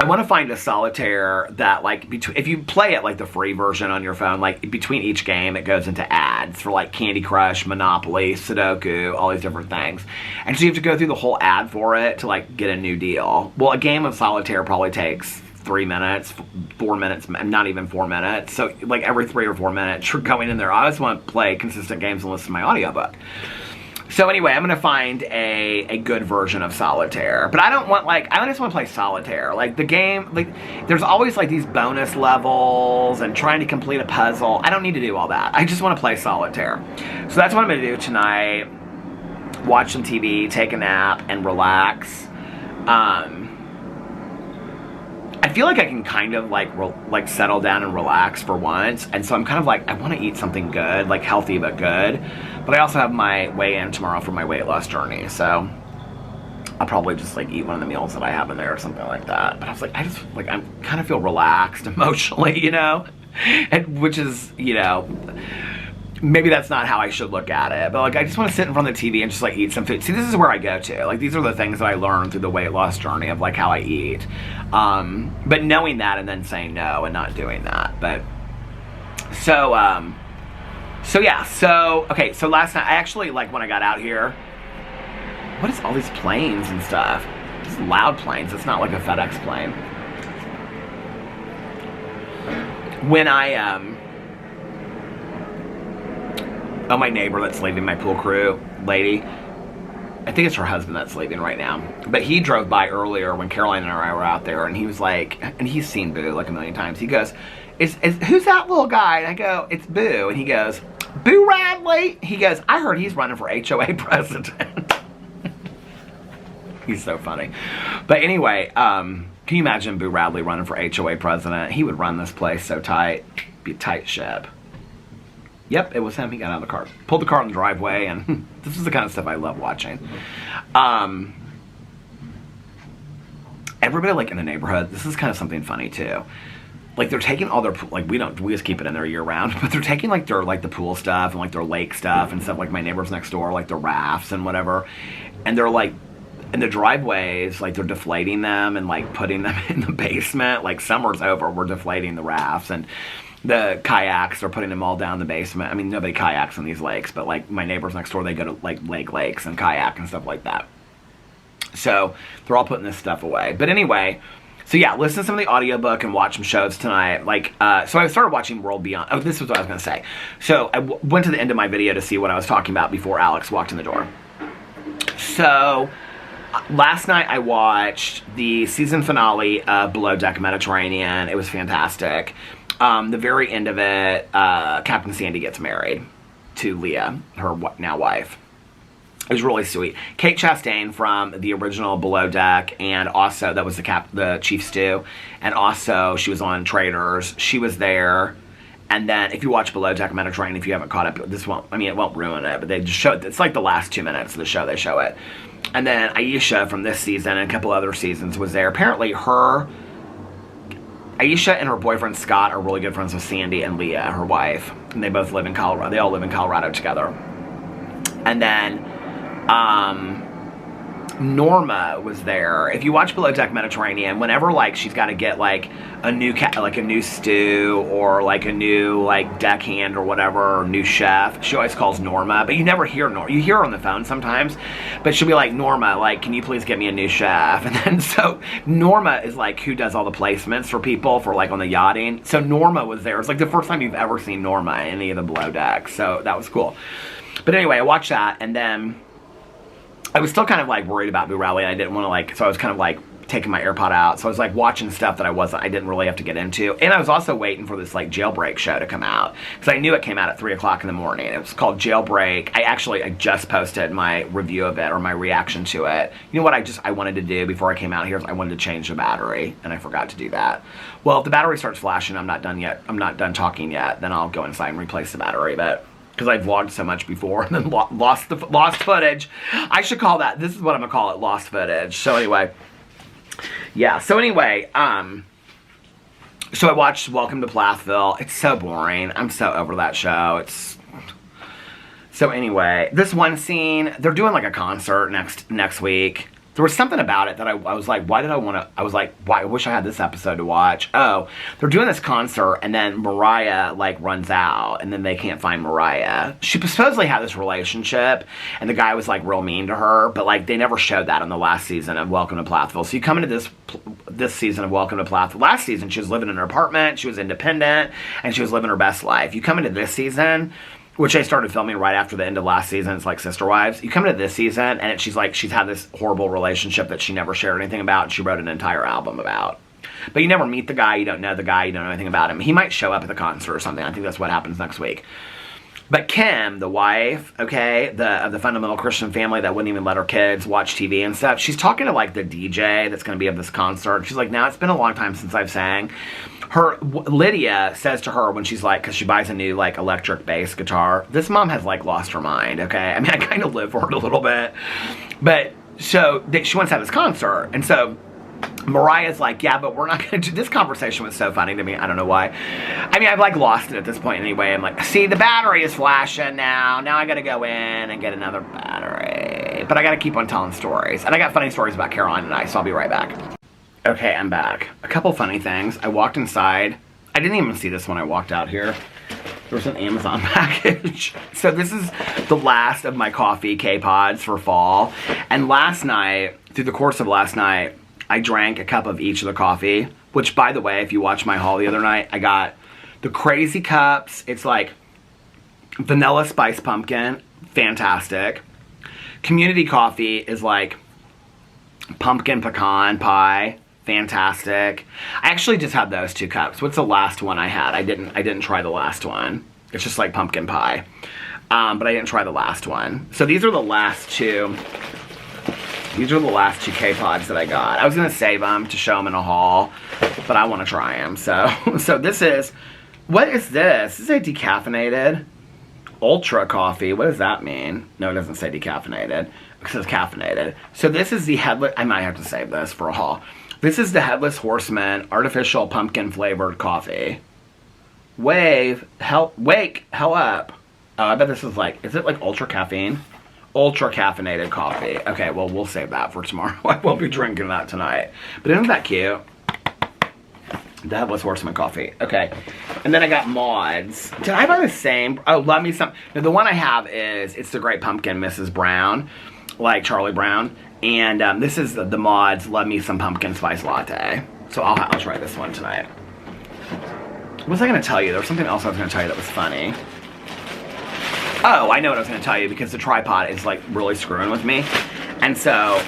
I want to find a solitaire that, like, if you play it, like, the free version on your phone, like, between each game, it goes into ads for, like, Candy Crush, Monopoly, Sudoku, all these different things. And so you have to go through the whole ad for it to, like, get a new deal. Well, a game of solitaire probably takes 3 minutes, 4 minutes, not even 4 minutes. So, like, every 3 or 4 minutes, you're going in there. I always want to play consistent games and listen to my audiobook. So anyway, I'm going to find a good version of solitaire. But I don't want, like, I just want to play solitaire. Like, the game, like, there's always, like, these bonus levels and trying to complete a puzzle. I don't need to do all that. I just want to play solitaire. So that's what I'm going to do tonight. Watch some TV, take a nap, and relax. I feel like I can kind of, like settle down and relax for once. And so I'm kind of like, I want to eat something good, like healthy but good. But I also have my weigh-in tomorrow for my weight loss journey. So I'll probably just, like, eat one of the meals that I have in there or something like that. But I was like, I kind of feel relaxed emotionally, you know? And, which is, you know, maybe that's not how I should look at it. But, like, I just want to sit in front of the TV and just, like, eat some food. See, this is where I go to. Like, these are the things that I learned through the weight loss journey of, like, how I eat. But knowing that and then saying no and not doing that. But, so yeah. So, okay, so last night, I actually, like, when I got out here, what is all these planes and stuff? These loud planes. It's not like a FedEx plane. When oh, my neighbor that's leaving, my pool crew lady, I think it's her husband that's leaving right now. But he drove by earlier when Caroline and I were out there, and he was like, and he's seen Boo like a million times. He goes, who's that little guy? And I go, it's Boo. And he goes, Boo Radley? He goes, I heard he's running for HOA president. He's so funny. But anyway, can you imagine Boo Radley running for HOA president? He would run this place so tight. Be a tight ship. Yep, it was him. He got out of the car. Pulled the car in the driveway, and this is the kind of stuff I love watching. Everybody, like, in the neighborhood, this is kind of something funny, too. Like, they're taking all their, like, we just keep it in there year round, but they're taking, like, their, like, the pool stuff and, like, their lake stuff and stuff, like my neighbors next door, like, the rafts and whatever, and they're, like, in the driveways, like, they're deflating them and, like, putting them in the basement. Like, summer's over, we're deflating the rafts, and the kayaks, they're putting them all down the basement. I mean, nobody kayaks on these lakes, but, like, my neighbors next door, they go to, like, lakes and kayak and stuff like that. So they're all putting this stuff away. But anyway, so yeah, listen to some of the audiobook and watch some shows tonight. Like, so I started watching World Beyond. Oh, this was what I was going to say. So I went to the end of my video to see what I was talking about before Alex walked in the door. So last night I watched the season finale of Below Deck Mediterranean. It was fantastic. The very end of it, Captain Sandy gets married to Leah, her now wife. It was really sweet. Kate Chastain from the original Below Deck, and also that was the Chief Stew, and also she was on Traitors. She was there, and then if you watch Below Deck Mediterranean, if you haven't caught up, this won't. I mean, it won't ruin it, but they just show it. It's like the last 2 minutes of the show they show it, and then Aisha from this season and a couple other seasons was there. Apparently, Aisha and her boyfriend Scott are really good friends with Sandy and Leah, her wife, and they both live in Colorado. They all live in Colorado together, and then Norma was there. If you watch Below Deck Mediterranean, whenever, like, she's got to get, like, a new stew or, like, a new, like, deckhand or whatever, or new chef, she always calls Norma, but you never hear Norma. You hear her on the phone sometimes, but she'll be like, Norma, like, can you please get me a new chef? And then, so, Norma is, like, who does all the placements for people for, like, on the yachting. So Norma was there. It's, like, the first time you've ever seen Norma in any of the Below Decks, so that was cool. But anyway, I watched that, and then I was still kind of, like, worried about Boo Radley, and I didn't want to, like, so I was kind of, like, taking my AirPod out, so I was, like, watching stuff that I didn't really have to get into, and I was also waiting for this, like, Jailbreak show to come out, because I knew it came out at 3 o'clock in the morning. It was called Jailbreak. I just posted my review of it, or my reaction to it. You know what I wanted to do before I came out here is I wanted to change the battery, and I forgot to do that. Well, if the battery starts flashing, I'm not done talking yet, then I'll go inside and replace the battery, but because I vlogged so much before and then lost footage. I should call that, this is what I'm gonna call it, lost footage. So anyway, yeah, so anyway, so I watched Welcome to Plathville. It's so boring. I'm so over that show. So anyway, this one scene, they're doing like a concert next week. there was something about it that I was like, why did I want to, I was like, why, I wish I had this episode to watch. Oh, they're doing this concert, and then Mariah, like, runs out, and then they can't find Mariah. She supposedly had this relationship, and the guy was, like, real mean to her, but, like, they never showed that in the last season of Welcome to Plathville. So you come into this season of Welcome to Plathville. Last season, she was living in her apartment, she was independent, and she was living her best life. You come into this season, which they started filming right after the end of last season. It's like Sister Wives. You come into this season, and she's like, she's had this horrible relationship that she never shared anything about, and she wrote an entire album about. But you never meet the guy, you don't know the guy, you don't know anything about him. He might show up at the concert or something. I think that's what happens next week. But Kim, the wife, okay, of the fundamental Christian family that wouldn't even let her kids watch TV and stuff, she's talking to, like, the DJ that's going to be of this concert. She's like, now it's been a long time since I've sang. Lydia says to her when she's like, because she buys a new, like, electric bass guitar, this mom has, like, lost her mind, okay? I mean, I kind of live for it a little bit. But, so, she wants to have this concert. And so, Mariah's like, yeah, but we're not going to do, this conversation was so funny to me. I don't know why. I mean, I've, like, lost it at this point anyway. I'm like, see, the battery is flashing now. Now I got to go in and get another battery. But I got to keep on telling stories. And I got funny stories about Caroline and I, so I'll be right back. Okay, I'm back. A couple funny things. I walked inside. I didn't even see this when I walked out here. There was an Amazon package. So this is the last of my coffee K-Pods for fall. And last night, through the course of last night, I drank a cup of each of the coffee. Which, by the way, if you watched my haul the other night, I got the crazy cups. It's like vanilla spice pumpkin. Fantastic. Community coffee is like pumpkin pecan pie. Fantastic. I actually just had those 2 cups. What's the last one I had? I didn't try the last one. It's just like pumpkin pie. But I didn't try the last one. So these are the last 2. These are the last 2 K-Pods that I got. I was going to save them to show them in a haul, but I want to try them. So this is, what is this? This is a decaffeinated ultra coffee. What does that mean? No, it doesn't say decaffeinated. It says caffeinated. So this is the headless, I might have to save this for a haul. This is the Headless Horseman artificial pumpkin flavored coffee. Wake, hell up. Oh, I bet this is like, is it like ultra caffeine? Ultra caffeinated coffee. Okay, well, we'll save that for tomorrow. I won't be drinking that tonight. But isn't that cute? The Headless Horseman coffee. Okay. And then I got Mods. Did I buy the same? Oh, love me some. No, the one I have is, it's the Great Pumpkin Mrs. Brown. Like Charlie Brown. And this is the Mods Love Me Some Pumpkin Spice Latte. So I'll try this one tonight. What was I going to tell you? There was something else I was going to tell you that was funny. Oh, I know what I was going to tell you, because the tripod is, like, really screwing with me. And so,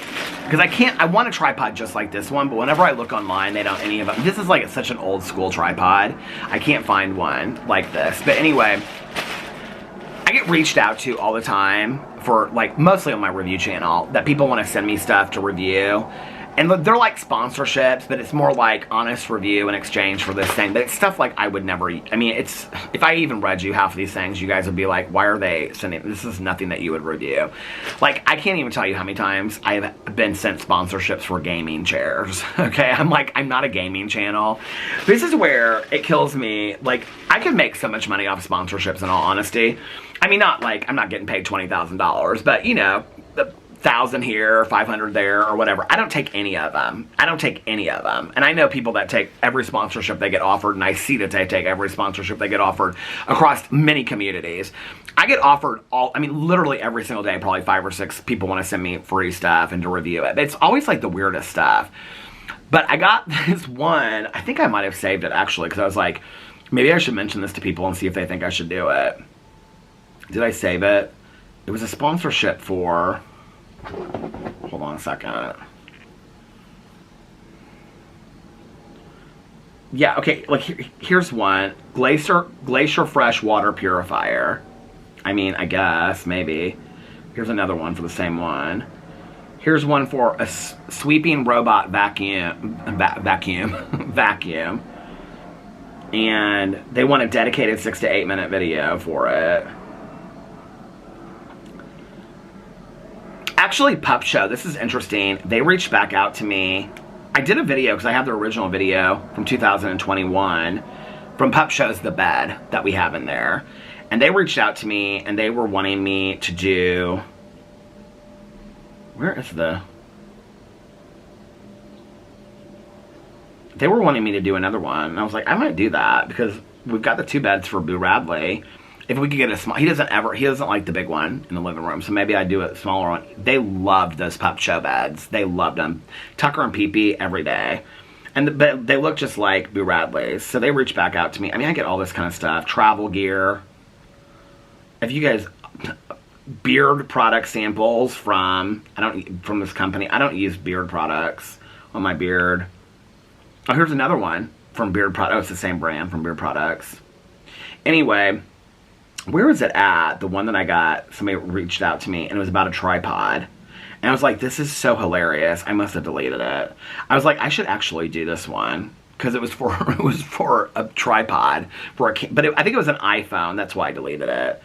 because I want a tripod just like this one, but whenever I look online, they don't, any of them. This is, like, such an old school tripod. I can't find one like this. But anyway, I get reached out to all the time for, like, mostly on my review channel, that people want to send me stuff to review. And they're like sponsorships, but it's more like honest review in exchange for this thing. But it's stuff like I would never, I mean, it's, if I even read you half of these things, you guys would be like, why are they sending, this is nothing that you would review. Like, I can't even tell you how many times I have been sent sponsorships for gaming chairs, okay? I'm like, I'm not a gaming channel. This is where it kills me. Like, I could make so much money off sponsorships, in all honesty. I mean, not like, I'm not getting paid $20,000, but, you know, the 1,000 here, 500 there, or whatever. I don't take any of them. I don't take any of them. And I know people that take every sponsorship they get offered, and I see that they take every sponsorship they get offered across many communities. I get offered all, I mean, literally every single day, probably 5 or 6 people want to send me free stuff and to review it. It's always like the weirdest stuff. But I got this one, I think I might have saved it actually, because I was like, maybe I should mention this to people and see if they think I should do it. Did I save it? It was a sponsorship for, hold on a second. Yeah, okay, like here's one. Glacier Fresh Water Purifier. I mean, I guess, maybe. Here's another one for the same one. Here's one for a sweeping robot vacuum. Vacuum. And they want a dedicated 6 to 8 minute video for it. Actually, Pup Show, this is interesting. They reached back out to me. I did a video, because I have the original video from 2021 from Pup Show's The Bed that we have in there. And they reached out to me, and they were wanting me to do, where is the, they were wanting me to do another one. And I was like, I might do that because we've got the 2 beds for Boo Radley. If we could get a small, he doesn't like the big one in the living room. So maybe I'd do a smaller one. They loved those pup show beds. They loved them. Tucker and Pee-Pee every day. But they look just like Boo Radley's. So they reached back out to me. I mean, I get all this kind of stuff. Travel gear. If you guys, beard product samples from this company. I don't use beard products on my beard. Oh, here's another one from Beard Products. Oh, it's the same brand from Beard Products. Anyway, where is it at? The one that I got, somebody reached out to me, and it was about a tripod. And I was like, this is so hilarious. I must have deleted it. I was like, I should actually do this one. Because it was for a tripod. I think it was an iPhone. That's why I deleted it.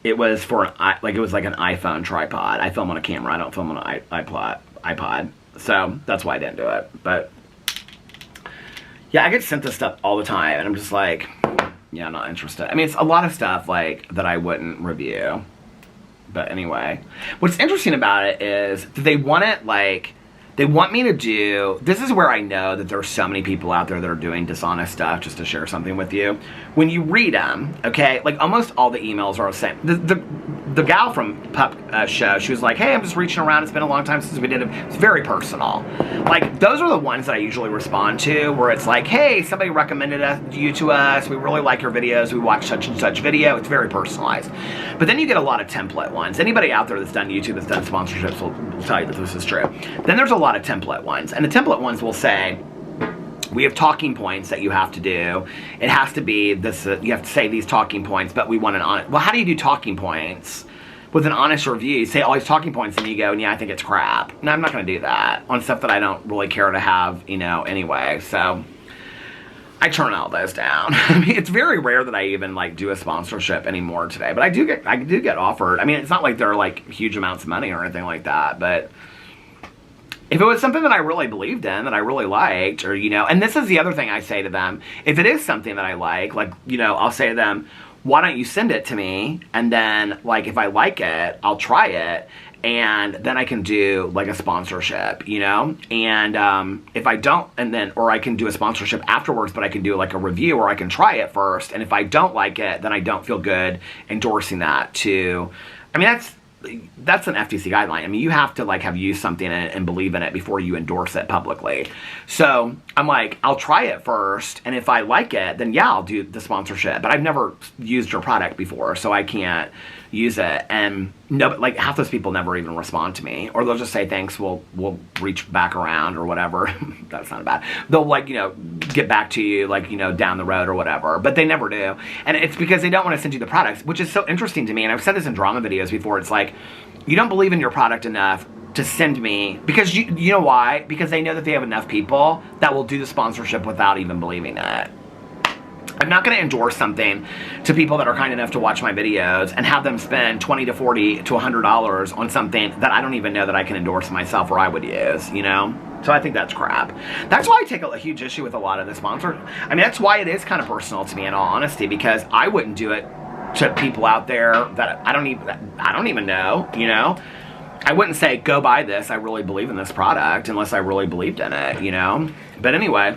It was for it was like an iPhone tripod. I film on a camera. I don't film on an iPod. So that's why I didn't do it. But yeah, I get sent this stuff all the time, and I'm just like, yeah, I'm not interested. I mean, it's a lot of stuff like that I wouldn't review. But anyway, what's interesting about it is they want it like, they want me to do, this is where I know that there's so many people out there that are doing dishonest stuff, just to share something with you. When you read them, okay, like almost all the emails are the same. The gal from Pup Show, she was like, hey, I'm just reaching around. It's been a long time since we did it. It's very personal. Like, those are the ones that I usually respond to, where it's like, hey, somebody recommended you to us. We really like your videos. We watch such and such video. It's very personalized. But then you get a lot of template ones. Anybody out there that's done YouTube, that's done sponsorships will tell you that this is true. Then there's a lot of template ones. And the template ones will say, we have talking points that you have to do. It has to be this, you have to say these talking points, but we want an honest. Well, how do you do talking points with an honest review? You say all these talking points and you go, yeah, I think it's crap. No, I'm not going to do that on stuff that I don't really care to have, anyway. So I turn all those down. I mean, it's very rare that I even like do a sponsorship anymore today, but I do get offered. I mean, it's not like they're like huge amounts of money or anything like that, but if it was something that I really believed in, that I really liked, or, and this is the other thing I say to them, if it is something that I like, I'll say to them, why don't you send it to me, and then, if I like it, I'll try it, and then I can do, a sponsorship, and if I don't, or I can do a sponsorship afterwards, but I can do, a review, or I can try it first, and if I don't like it, then I don't feel good endorsing that to, I mean, that's an FTC guideline. I mean, you have to have used something and believe in it before you endorse it publicly. So I'm like, I'll try it first, and if I like it, then yeah, I'll do the sponsorship. But I've never used your product before, so I can't use it. And no, half those people never even respond to me, or they'll just say thanks. We'll reach back around or whatever. That's not bad. They'll get back to you down the road or whatever. But they never do, and it's because they don't want to send you the products, which is so interesting to me. And I've said this in drama videos before. It's like, you don't believe in your product enough to send me, because you know why? Because they know that they have enough people that will do the sponsorship without even believing it. I'm not going to endorse something to people that are kind enough to watch my videos and have them spend $20 to $40 to $100 on something that I don't even know that I can endorse myself or I would use, So I think that's crap. That's why I take a huge issue with a lot of the sponsors. I mean, that's why it is kind of personal to me, in all honesty, because I wouldn't do it to people out there that I don't even know, I wouldn't say, go buy this, I really believe in this product, unless I really believed in it, But anyway,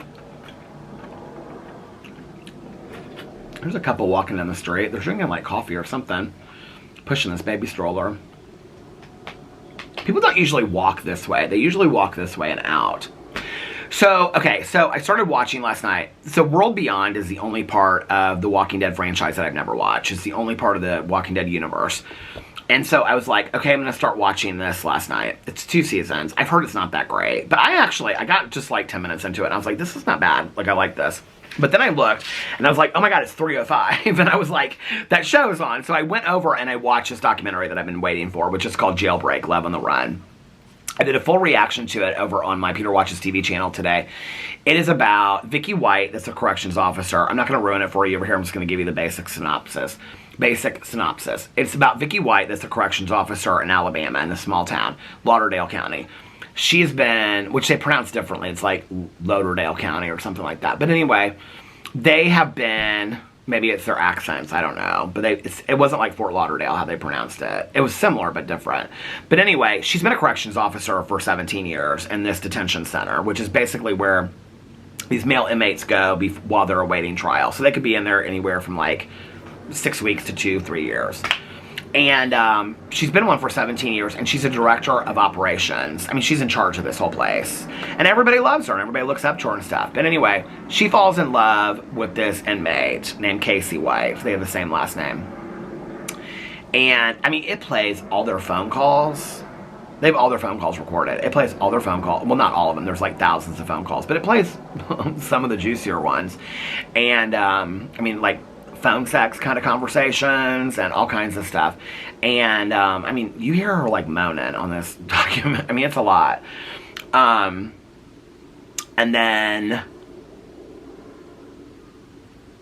there's a couple walking down the street. They're drinking coffee or something, pushing this baby stroller. People don't usually walk this way. They usually walk this way and out. So, okay, so I started watching last night. So World Beyond is the only part of the Walking Dead franchise that I've never watched. It's the only part of the Walking Dead universe. And so I was like, okay, I'm going to start watching this last night. It's 2 seasons. I've heard it's not that great. But I got just 10 minutes into it, and I was like, this is not bad. I like this. But then I looked, and I was like, oh my god, it's 3:05. And I was like, that show is on. So I went over and I watched this documentary that I've been waiting for, which is called Jailbreak, Love on the Run. I did a full reaction to it over on my Peter Watches TV channel today. It is about Vicky White, that's a corrections officer. I'm not going to ruin it for you over here. I'm just going to give you the basic synopsis. It's about Vicky White, that's a corrections officer in Alabama, in the small town, Lauderdale County. She's been, which they pronounce differently. It's like Lauderdale County or something like that. But anyway, they have been, maybe it's their accents, I don't know. But it wasn't like Fort Lauderdale, how they pronounced it. It was similar, but different. But anyway, she's been a corrections officer for 17 years in this detention center, which is basically where these male inmates go while they're awaiting trial. So they could be in there anywhere from like 6 weeks to 2-3 years. And she's been one for 17 years, and she's a director of operations. I mean, she's in charge of this whole place. And everybody loves her, and everybody looks up to her and stuff. But anyway, she falls in love with this inmate named Casey White. They have the same last name. And, I mean, it plays all their phone calls. They have all their phone calls recorded. It plays all their phone calls. Well, not all of them. There's like thousands of phone calls. But it plays some of the juicier ones. And, I mean, like, phone sex kind of conversations and all kinds of stuff. And, I mean, you hear her, like, moaning on this document. I mean, it's a lot. And then,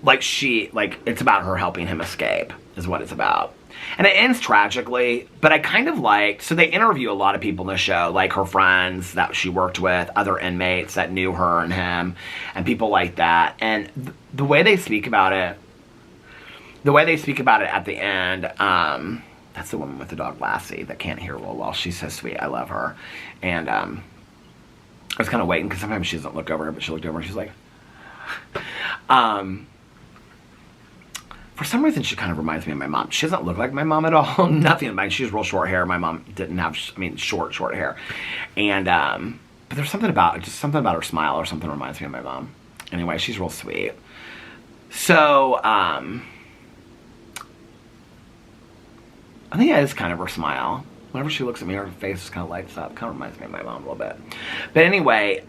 like, it's about her helping him escape is what it's about. And it ends tragically, but I kind of liked, so they interview a lot of people in the show, like her friends that she worked with, other inmates that knew her and him, and people like that. And the way they speak about it, at the end, that's the woman with the dog Lassie that can't hear real well. She's so sweet. I love her. And I was kind of waiting because sometimes she doesn't look over, but she looked over and she's like, for some reason, she kind of reminds me of my mom. She doesn't look like my mom at all. Nothing about. She has real short hair. My mom didn't have. I mean, short hair. And but there's something about her smile or something reminds me of my mom. Anyway, she's real sweet. So I think that is kind of her smile. Whenever she looks at me, her face just kind of lights up. Kind of reminds me of my mom a little bit. But anyway,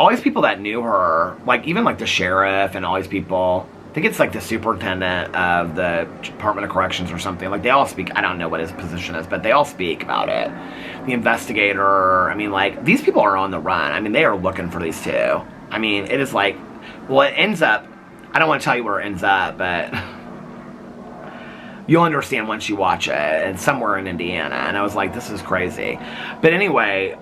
all these people that knew her, like even like the sheriff and all these people, I think it's like the superintendent of the Department of Corrections or something, like they all speak, I don't know what his position is, but they all speak about it. The investigator, I mean, like these people are on the run. I mean, they are looking for these two. I mean, it is like, well, it ends up, I don't want to tell you where it ends up, but you'll understand once you watch it. It's somewhere in Indiana, and I was like, this is crazy. But anyway,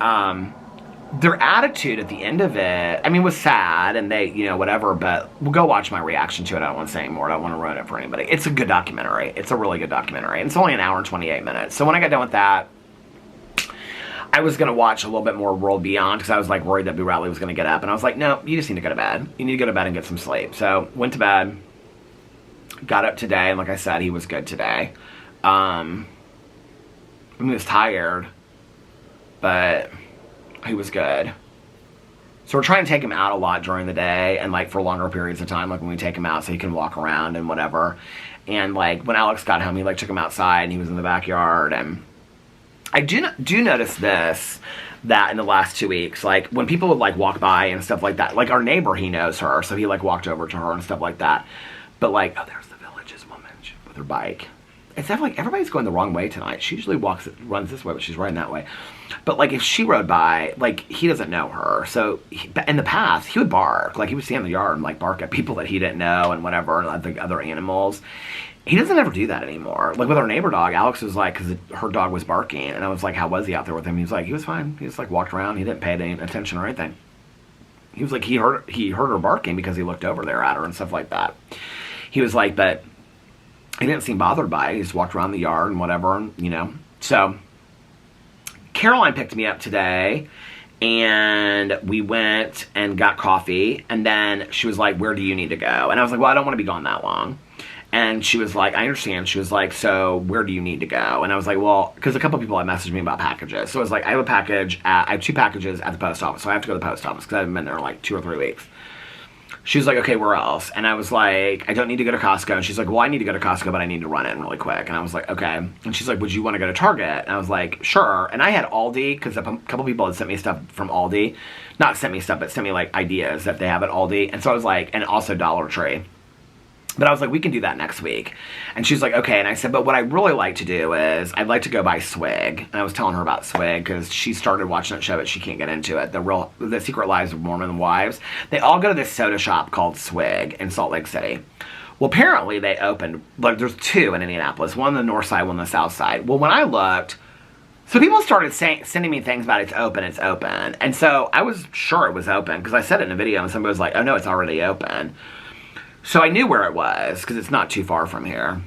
their attitude at the end of it, I mean, was sad, and they, you know, whatever, but we'll go watch my reaction to it. I don't want to say anymore. I don't want to ruin it for anybody. It's a good documentary. It's a really good documentary. And it's only an hour and 28 minutes. So when I got done with that, I was going to watch a little bit more World Beyond, because I was, like, worried that Radley was going to get up. And I was like, no, you just need to go to bed. You need to go to bed and get some sleep. So, went to bed, got up today, and like I said, he was good today. I mean, he was tired, but he was good. So we're trying to take him out a lot during the day and like for longer periods of time, like when we take him out so he can walk around and whatever. And like when Alex got home, he like took him outside and he was in the backyard. And I do notice this, that in the last 2 weeks, like when people would like walk by and stuff like that, like our neighbor, he knows her, so he like walked over to her and stuff like that. But like, oh, there's the Village's woman with her bike. It's definitely like everybody's going the wrong way tonight. She usually runs this way, but she's riding that way. But like if she rode by, like he doesn't know her. So in the past, he would bark. Like he would stand in the yard and like bark at people that he didn't know and whatever, and like the other animals. He doesn't ever do that anymore. Like with our neighbor dog, Alex was like, because her dog was barking, and I was like, how was he out there with him? He was like, he was fine. He just like walked around. He didn't pay any attention or anything. He was like, he heard her barking because he looked over there at her and stuff like that. He was like, but he didn't seem bothered by it. He just walked around the yard and whatever, and, you know. So Caroline picked me up today, and we went and got coffee, and then she was like, where do you need to go? And I was like, well, I don't want to be gone that long. And she was like, I understand. She was like, so where do you need to go? And I was like, well, because a couple people had messaged me about packages. So I was like, I have 2 packages at the post office. So I have to go to the post office because I haven't been there in like 2 or 3 weeks. She was like, okay, where else? And I was like, I don't need to go to Costco. And she's like, well, I need to go to Costco, but I need to run in really quick. And I was like, okay. And she's like, would you want to go to Target? And I was like, sure. And I had Aldi, because a couple people had sent me stuff from Aldi. Not sent me stuff, but sent me like ideas that they have at Aldi. And so I was like, and also Dollar Tree. But I was like, we can do that next week. And she's like, okay. And I said, but what I really like to do is I'd like to go buy Swig. And I was telling her about Swig because she started watching that show, but she can't get into it. The Secret Lives of Mormon Wives. They all go to this soda shop called Swig in Salt Lake City. Well, apparently they opened, like there's 2 in Indianapolis. One on the north side, one on the south side. Well, when I looked, so people started sending me things about it's open. And so I was sure it was open because I said it in a video and somebody was like, oh no, it's already open. So I knew where it was because it's not too far from here.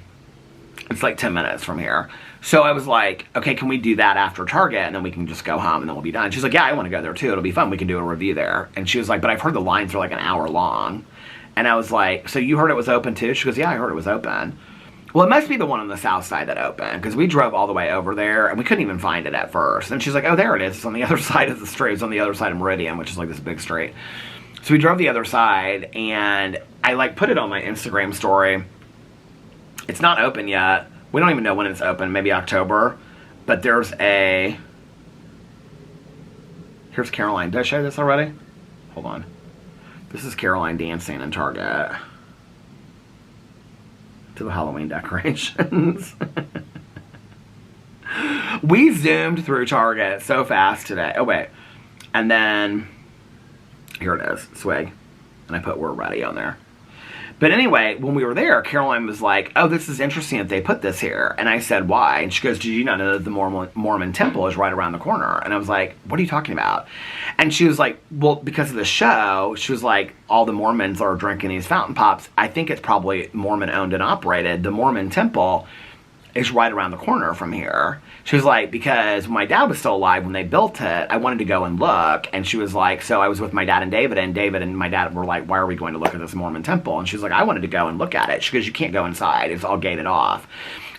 It's like 10 minutes from here. So I was like, okay, can we do that after Target and then we can just go home and then we'll be done? She's like, yeah, I want to go there too. It'll be fun. We can do a review there. And she was like, but I've heard the lines are like an hour long. And I was like, so you heard it was open too? She goes, yeah, I heard it was open. Well, it must be the one on the south side that opened, because we drove all the way over there and we couldn't even find it at first. And she's like, oh, there it is. It's on the other side of the street. It's on the other side of Meridian, which is like this big street. So we drove the other side, and I like put it on my Instagram story. It's not open yet. We don't even know when it's open, maybe October. But there's a... Here's Caroline. Did I show you this already? Hold on. This is Caroline dancing in Target to the Halloween decorations. We zoomed through Target so fast today. Oh, wait. And then, here it is, swig. And I put "we're ready" on there. But anyway, when we were there, Caroline was like, oh, this is interesting that they put this here. And I said, why? And she goes, did you not know that the Mormon temple is right around the corner? And I was like, what are you talking about? And she was like, well, because of the show, she was like, all the Mormons are drinking these fountain pops. I think it's probably Mormon owned and operated. The Mormon temple is right around the corner from here. She was like, because when my dad was still alive, when they built it, I wanted to go and look. And she was like, so I was with my dad and David and my dad were like, why are we going to look at this Mormon temple? And she was like, I wanted to go and look at it. She goes, you can't go inside. It's all gated off.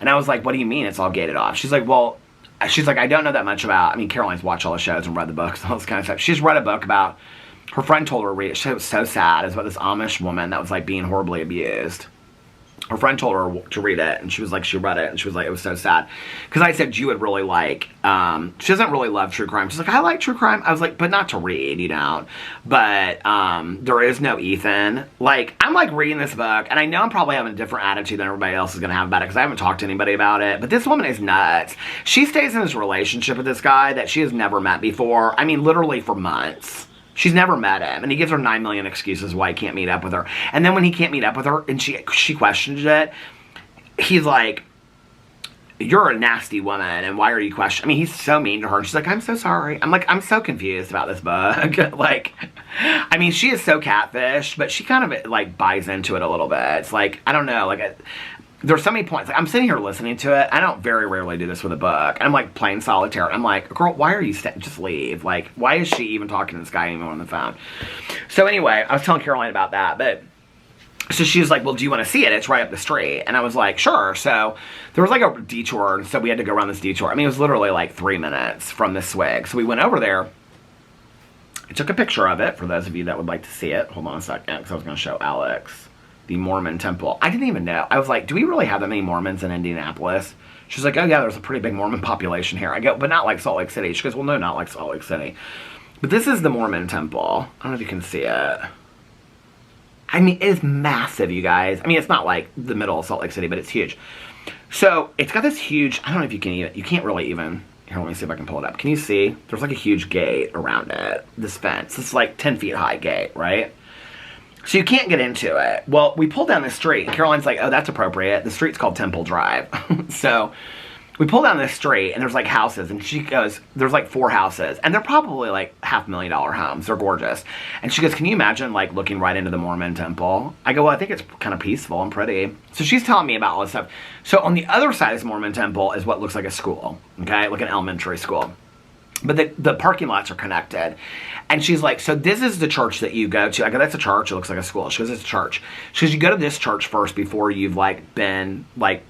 And I was like, what do you mean it's all gated off? She's like, well, I don't know that much about, I mean, Caroline's watched all the shows and read the books and all this kind of stuff. She's read a book about, her friend told her to read it. She was so sad. It's about this Amish woman that was like being horribly abused. Her friend told her to read it, and she was like, she read it, and she was like, it was so sad. Because I said, you would really like, she doesn't really love true crime. She's like, I like true crime. I was like, but not to read, you know. But there is no Ethan. Like, I'm like reading this book, and I know I'm probably having a different attitude than everybody else is going to have about it, because I haven't talked to anybody about it. But this woman is nuts. She stays in this relationship with this guy that she has never met before. I mean, literally for months. She's never met him, and he gives her 9 million excuses why he can't meet up with her. And then when he can't meet up with her, and she questions it, he's like, you're a nasty woman, and why are you questioning? I mean, he's so mean to her, and she's like, I'm so sorry. I'm like, I'm so confused about this book. Like, I mean, she is so catfish, but she kind of, like, buys into it a little bit. It's like, I don't know, like, there's so many points. Like, I'm sitting here listening to it. I don't very rarely do this with a book. I'm like playing solitaire. I'm like, girl, why are you just leave? Like, why is she even talking to this guy anymore on the phone? So anyway, I was telling Caroline about that, but so she was like, well, do you want to see it? It's right up the street. And I was like, sure. So there was like a detour, and so we had to go around this detour. I mean, it was literally like 3 minutes from this swig. So we went over there. I took a picture of it for those of you that would like to see it. Hold on a second, because I was going to show Alex the Mormon temple. I didn't even know. I was like, do we really have that many Mormons in Indianapolis? She's like, oh yeah, there's a pretty big Mormon population here. I go, but not like Salt Lake City. She goes, well, no, not like Salt Lake City. But this is the Mormon temple. I don't know if you can see it. I mean, it's massive, you guys. I mean, it's not like the middle of Salt Lake City, but it's huge. So it's got this huge, I don't know if you can even, you can't really even, here, let me see if I can pull it up. Can you see? There's like a huge gate around it, this fence. It's like 10 feet high gate, right? So you can't get into it. Well, we pulled down the street. Caroline's like, oh, that's appropriate. The street's called Temple Drive. So we pull down this street, and there's like houses. And she goes, there's like 4 houses. And they're probably like $500,000 homes. They're gorgeous. And she goes, can you imagine like looking right into the Mormon temple? I go, well, I think it's kind of peaceful and pretty. So she's telling me about all this stuff. So on the other side of this Mormon temple is what looks like a school. Okay, like an elementary school. But the parking lots are connected. And she's like, so this is the church that you go to. I go, that's a church. It looks like a school. She goes, it's a church. She goes, you go to this church first before you've like been like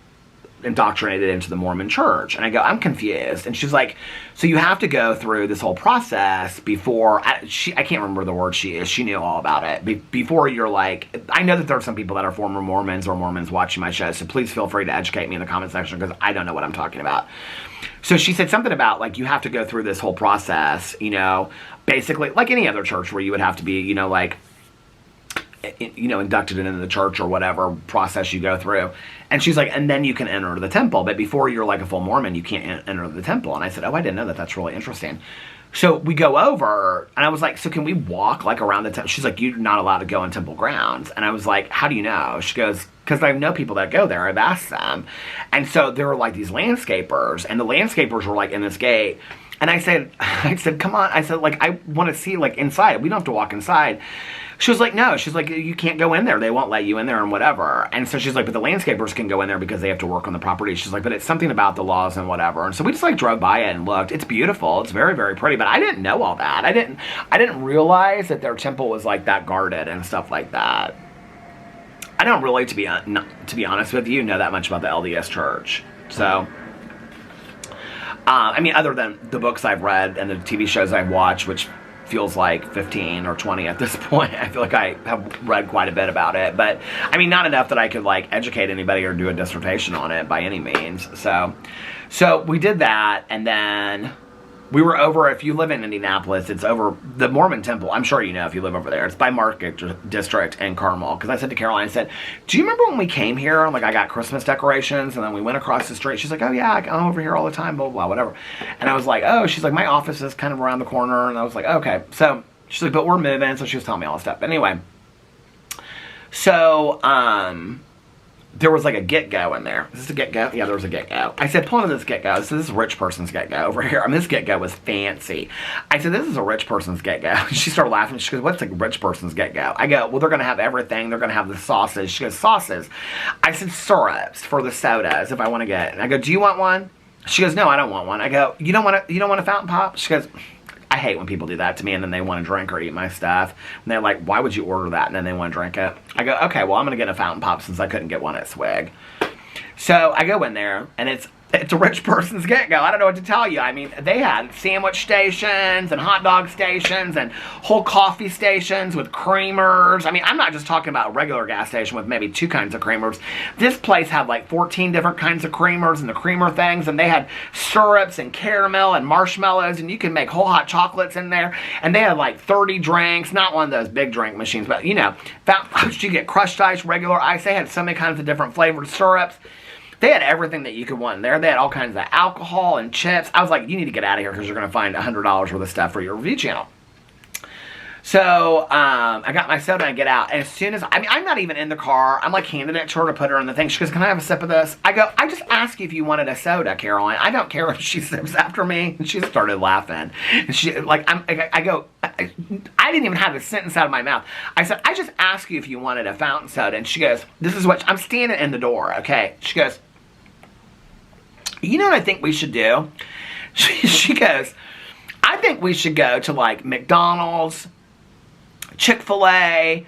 indoctrinated into the Mormon church. And I go, I'm confused. And she's like, so you have to go through this whole process before, I can't remember the word she is. She knew all about it. Before you're like, I know that there are some people that are former Mormons or Mormons watching my show. So please feel free to educate me in the comment section, because I don't know what I'm talking about. So she said something about, like, you have to go through this whole process, you know, basically, like any other church where you would have to be, you know, like, you know, inducted into the church or whatever process you go through. And she's like, and then you can enter the temple. But before you're like a full Mormon, you can't enter the temple. And I said, oh, I didn't know that. That's really interesting. So we go over, and I was like, so can we walk, like, around the temple? She's like, you're not allowed to go on temple grounds. And I was like, how do you know? She goes, because I know people that go there. I've asked them. And so there were, like, these landscapers, and the landscapers were, like, in this gate. And I said, come on. I said, like, I want to see, like, inside. We don't have to walk inside. She was like, no. She's like, you can't go in there. They won't let you in there and whatever. And so she's like, but the landscapers can go in there because they have to work on the property. She's like, but it's something about the laws and whatever. And so we just, like, drove by it and looked. It's beautiful. It's very, very pretty. But I didn't know all that. I didn't realize that their temple was, like, that guarded and stuff like that. I don't really, to be honest with you, know that much about the LDS Church. So, I mean, other than the books I've read and the TV shows I've watched, which feels like 15 or 20 at this point. I feel like I have read quite a bit about it. But, I mean, not enough that I could, like, educate anybody or do a dissertation on it by any means. So we did that, and then we were over, if you live in Indianapolis, it's over the Mormon Temple. I'm sure you know if you live over there. It's by Market District in Carmel. Because I said to Caroline, I said, do you remember when we came here? Like, I got Christmas decorations, and then we went across the street. She's like, oh, yeah, I'm over here all the time, blah, blah, blah, whatever. And I was like, oh, she's like, my office is kind of around the corner. And I was like, okay. So she's like, but we're moving. So she was telling me all this stuff. But anyway, so, there was like a get-go in there. Is this a get-go? Yeah, there was a get-go. I said, pull into this get-go. This is a rich person's get-go over here. I mean, this get-go was fancy. I said, this is a rich person's get-go. She started laughing. She goes, what's a rich person's get-go? I go, well, they're going to have everything. They're going to have the sauces. She goes, sauces. I said, syrups for the sodas if I want to get. And I go, do you want one? She goes, no, I don't want one. I go, you don't want a fountain pop? She goes, I hate when people do that to me and then they want to drink or eat my stuff. And they're like, why would you order that? And then they want to drink it. I go, okay, well, I'm going to get a fountain pop since I couldn't get one at Swig. So I go in there, and it's a rich person's get-go. I don't know what to tell you. I mean, they had sandwich stations and hot dog stations and whole coffee stations with creamers. I mean, I'm not just talking about a regular gas station with maybe 2 kinds of creamers. This place had like 14 different kinds of creamers and the creamer things, and they had syrups and caramel and marshmallows, and you can make whole hot chocolates in there. And they had like 30 drinks, not one of those big drink machines, but you know, you get crushed ice, regular ice. They had so many kinds of different flavored syrups. They had everything that you could want in there. They had all kinds of alcohol and chips. I was like, you need to get out of here because you're going to find $100 worth of stuff for your review channel. So, I got my soda and get out. And as soon as, I mean, I'm not even in the car. I'm like handing it to her to put her in the thing. She goes, can I have a sip of this? I go, I just asked you if you wanted a soda, Caroline. I don't care if she sips after me. And she started laughing. And she, like, I go, I didn't even have a sentence out of my mouth. I said, I just asked you if you wanted a fountain soda. And she goes, this is what, I'm standing in the door, okay? She goes, you know what I think we should do? She goes, I think we should go to, like, McDonald's, Chick-fil-A,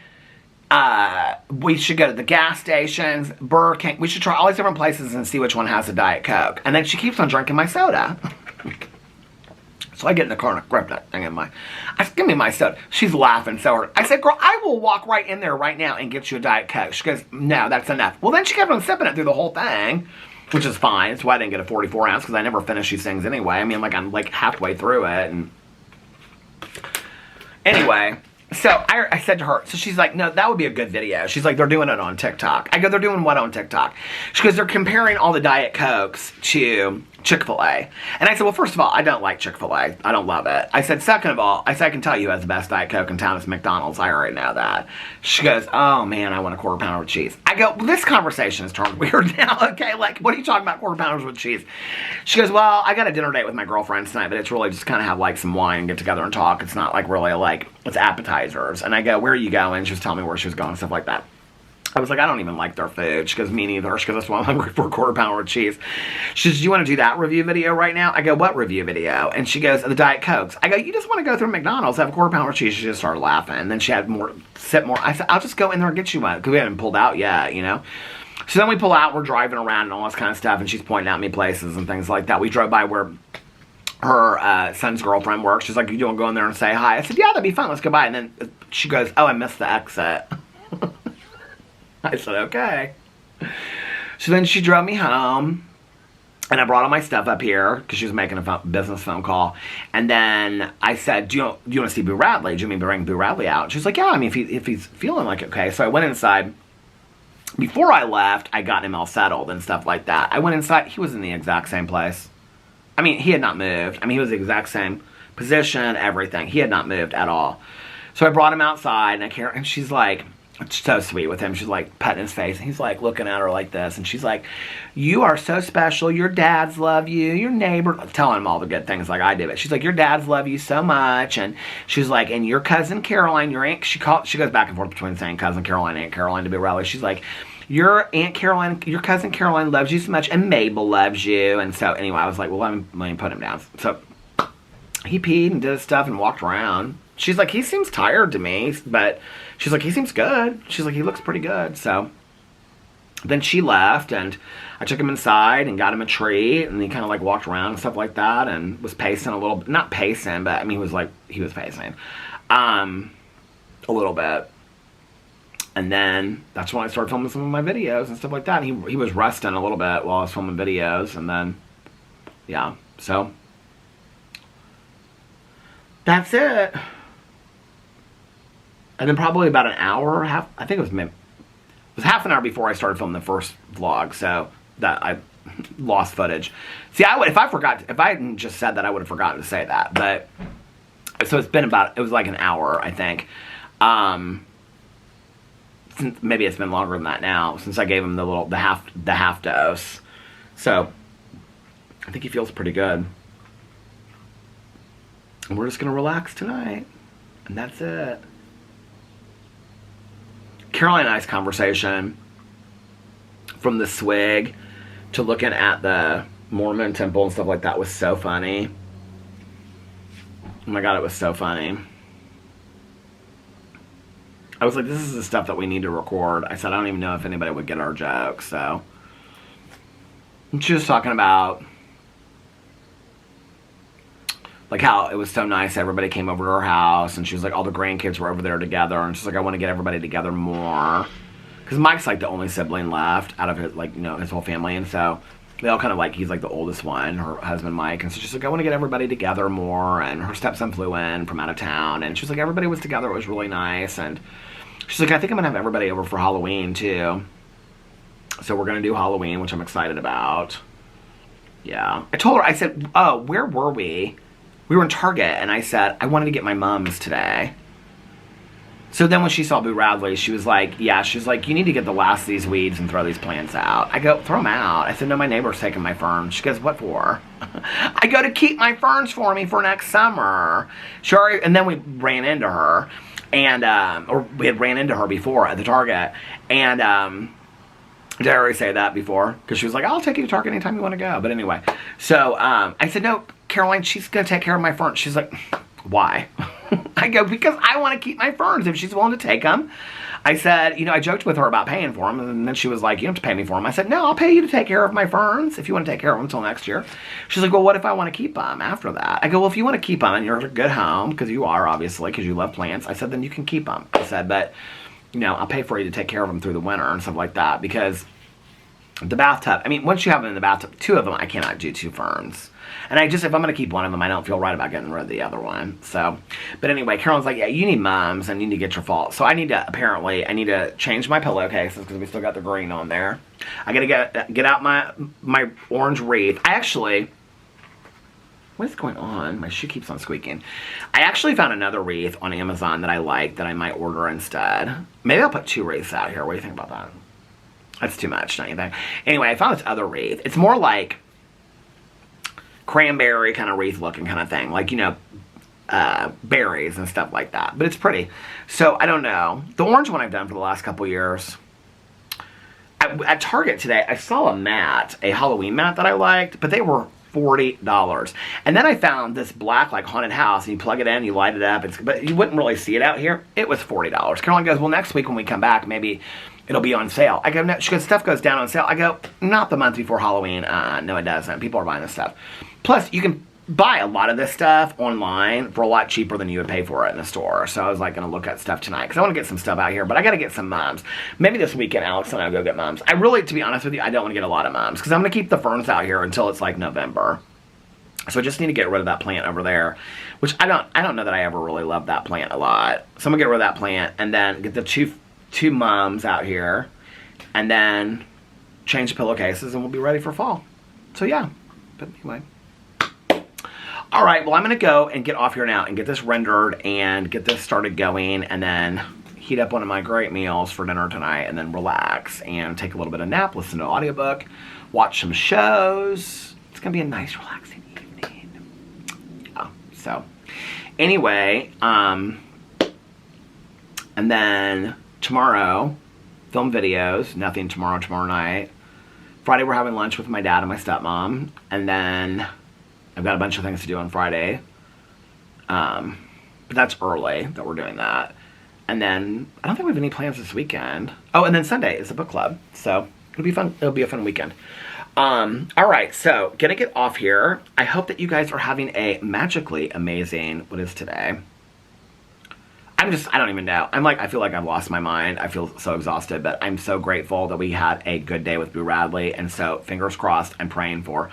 we should go to the gas stations, Burger King. We should try all these different places and see which one has a Diet Coke. And then she keeps on drinking my soda. So I get in the car and I grab that thing I said, give me my soda. She's laughing so hard. I said, girl, I will walk right in there right now and get you a Diet Coke. She goes, no, that's enough. Well, then she kept on sipping it through the whole thing, which is fine. That's why I didn't get a 44 ounce, because I never finish these things anyway. I mean, like, I'm like halfway through it. And anyway, so I said to her, so she's like, no, that would be a good video. She's like, they're doing it on TikTok. I go, they're doing what on TikTok? She goes, they're comparing all the Diet Cokes to Chick-fil-A. And I said, well, first of all, I don't like Chick-fil-A. I don't love it. I said, second of all, I said, I can tell you who has the best Diet Coke in town is McDonald's. I already know that. She goes, oh, man, I want a quarter pounder with cheese. I go, well, this conversation has turned weird now, okay? Like, what are you talking about, quarter pounders with cheese? She goes, well, I got a dinner date with my girlfriends tonight, but it's really just kind of have, like, some wine and get together and talk. It's not, like, really, like, it's appetizers. And I go, where are you going? She was telling me where she was going, stuff like that. I was like, I don't even like their food. She goes, me neither. She goes, that's why I'm hungry for a quarter pounder with cheese. She says, do you want to do that review video right now? I go, what review video? And she goes, the Diet Cokes. I go, you just want to go through McDonald's, have a quarter pounder with cheese? She just started laughing. And then she had more, sip more. I said, I'll just go in there and get you one. Because we haven't pulled out yet, you know? So then we pull out, we're driving around and all this kind of stuff. And she's pointing out me places and things like that. We drove by where her son's girlfriend works. She's like, you want to go in there and say hi? I said, yeah, that'd be fun. Let's go by. And then she goes, oh, I missed the exit. I said, okay. So then she drove me home, and I brought all my stuff up here, because she was making a business phone call. And then I said, do you want to see Boo Radley? Do you want me to bring Boo Radley out? She's like, yeah, I mean, if he's feeling like okay. So I went inside. Before I left, I got him all settled and stuff like that. I went inside. He was in the exact same place. I mean, he had not moved. I mean, he was the exact same position, everything. He had not moved at all. So I brought him outside, and she's like, It's so sweet with him. She's like petting his face, and he's like looking at her like this, and she's like, "You are so special. Your dads love you. Your neighbor," telling him all the good things like I do. But she's like, "Your dads love you so much," and she's like, "And your cousin Caroline, your aunt," she goes back and forth between saying cousin Caroline and Aunt Caroline to be Radley. She's like, "Your Aunt Caroline, your cousin Caroline loves you so much, and Mabel loves you." And so anyway, I was like, "Well, let me put him down." So he peed and did his stuff and walked around. She's like, "He seems tired to me," but she's like, "He seems good." She's like, "He looks pretty good." So then she left, and I took him inside and got him a treat, and he kind of like walked around and stuff like that, and was pacing a little bit. Not pacing, but I mean, he was pacing a little bit. And then that's when I started filming some of my videos and stuff like that. And he was resting a little bit while I was filming videos, and then yeah, so that's it. And then probably about an hour, I think it was half an hour before I started filming the first vlog, so that I lost footage. See, if I hadn't just said that, I would have forgotten to say that. But so it was like an hour, I think. Maybe it's been longer than that now, since I gave him the half dose. So I think he feels pretty good. And we're just gonna relax tonight, and that's it. Caroline and I's conversation, from the swig to looking at the Mormon temple and stuff like that, was so funny. Oh my god, it was so funny. I was like, this is the stuff that we need to record. I said, I don't even know if anybody would get our jokes, so. And she was talking about like how it was so nice everybody came over to her house, and she was like, all the grandkids were over there together, and she's like, I want to get everybody together more, because Mike's like the only sibling left out of his, like, you know, his whole family, and so they all kind of like, he's like the oldest one, her husband Mike, and so she's like, I want to get everybody together more, and her stepson flew in from out of town, and she's like, everybody was together, it was really nice, and she's like, I think I'm gonna have everybody over for Halloween too, so we're gonna do Halloween, which I'm excited about. Yeah, I told her, I said, oh, where were we? We were in Target, and I said, I wanted to get my mums today. So then when she saw Boo Radley, she was like, yeah, she's like, you need to get the last of these weeds and throw these plants out. I go, throw them out. I said, no, my neighbor's taking my ferns. She goes, what for? I go, to keep my ferns for me for next summer. Sure. And then we ran into her, and, or we had ran into her before at the Target, and, did I already say that before? Because she was like, I'll take you to Target anytime you want to go. But anyway, so I said, no, Caroline, she's going to take care of my ferns. She's like, why? I go, because I want to keep my ferns if she's willing to take them. I said, you know, I joked with her about paying for them, and then she was like, you don't have to pay me for them. I said, no, I'll pay you to take care of my ferns if you want to take care of them until next year. She's like, well, what if I want to keep them after that? I go, well, if you want to keep them and you're at a good home, because you are, obviously, because you love plants, I said, then you can keep them. I said, but, you know, I'll pay for you to take care of them through the winter and stuff like that, because the bathtub, I mean, once you have them in the bathtub, two of them, I cannot do two ferns. And if I'm going to keep one of them, I don't feel right about getting rid of the other one. So, but anyway, Carolyn's like, yeah, you need mums and you need to get your fall. So I need to change my pillowcases, because we still got the green on there. I got to get out my orange wreath. What is going on? My shoe keeps on squeaking. I actually found another wreath on Amazon that I like that I might order instead. Maybe I'll put two wreaths out here. What do you think about that? That's too much, don't you think? Anyway, I found this other wreath. It's more like cranberry kind of wreath looking kind of thing. Like, you know, berries and stuff like that. But it's pretty. So, I don't know. The orange one I've done for the last couple years. At Target today, I saw a Halloween mat that I liked, but they were $40. And then I found this black, like, haunted house, and you plug it in, you light it up, but you wouldn't really see it out here. It was $40. Caroline goes, well, next week when we come back, maybe it'll be on sale. I go, no, she goes, stuff goes down on sale. I go, not the month before Halloween. No, it doesn't. People are buying this stuff. Plus, you can buy a lot of this stuff online for a lot cheaper than you would pay for it in the store. So I was like going to look at stuff tonight, because I want to get some stuff out here, but I got to get some mums. Maybe this weekend Alex and I will go get mums. I really, to be honest with you, I don't want to get a lot of mums, because I'm going to keep the ferns out here until it's like November. So I just need to get rid of that plant over there, which I don't know that I ever really loved that plant a lot. So I'm going to get rid of that plant and then get the two mums out here, and then change the pillowcases, and we'll be ready for fall. So yeah, but anyway. All right, well, I'm going to go and get off here now and get this rendered and get this started going, and then, heat up one of my great meals for dinner tonight and then relax and take a little bit of nap, listen to an audiobook, watch some shows. It's gonna be a nice relaxing evening. Yeah, so anyway, and then tomorrow, film videos, nothing tomorrow night. Friday we're having lunch with my dad and my stepmom, and then I've got a bunch of things to do on Friday. But that's early that we're doing that. And then I don't think we have any plans this weekend. Oh, and then Sunday is a book club. So it'll be fun. It'll be a fun weekend. All right, so gonna get off here. I hope that you guys are having a magically amazing, what is today? I don't even know. I feel like I've lost my mind. I feel so exhausted, but I'm so grateful that we had a good day with Boo Radley. And so fingers crossed, I'm praying for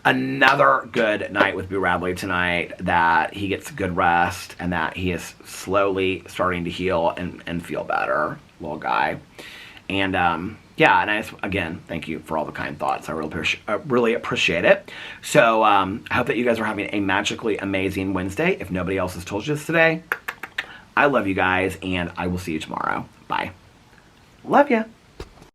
another good night with Boo Radley tonight, that he gets good rest and that he is slowly starting to heal and feel better, little guy. And, yeah, and again, thank you for all the kind thoughts. I really appreciate it. So, I hope that you guys are having a magically amazing Wednesday. If nobody else has told you this today, I love you guys, and I will see you tomorrow. Bye. Love ya.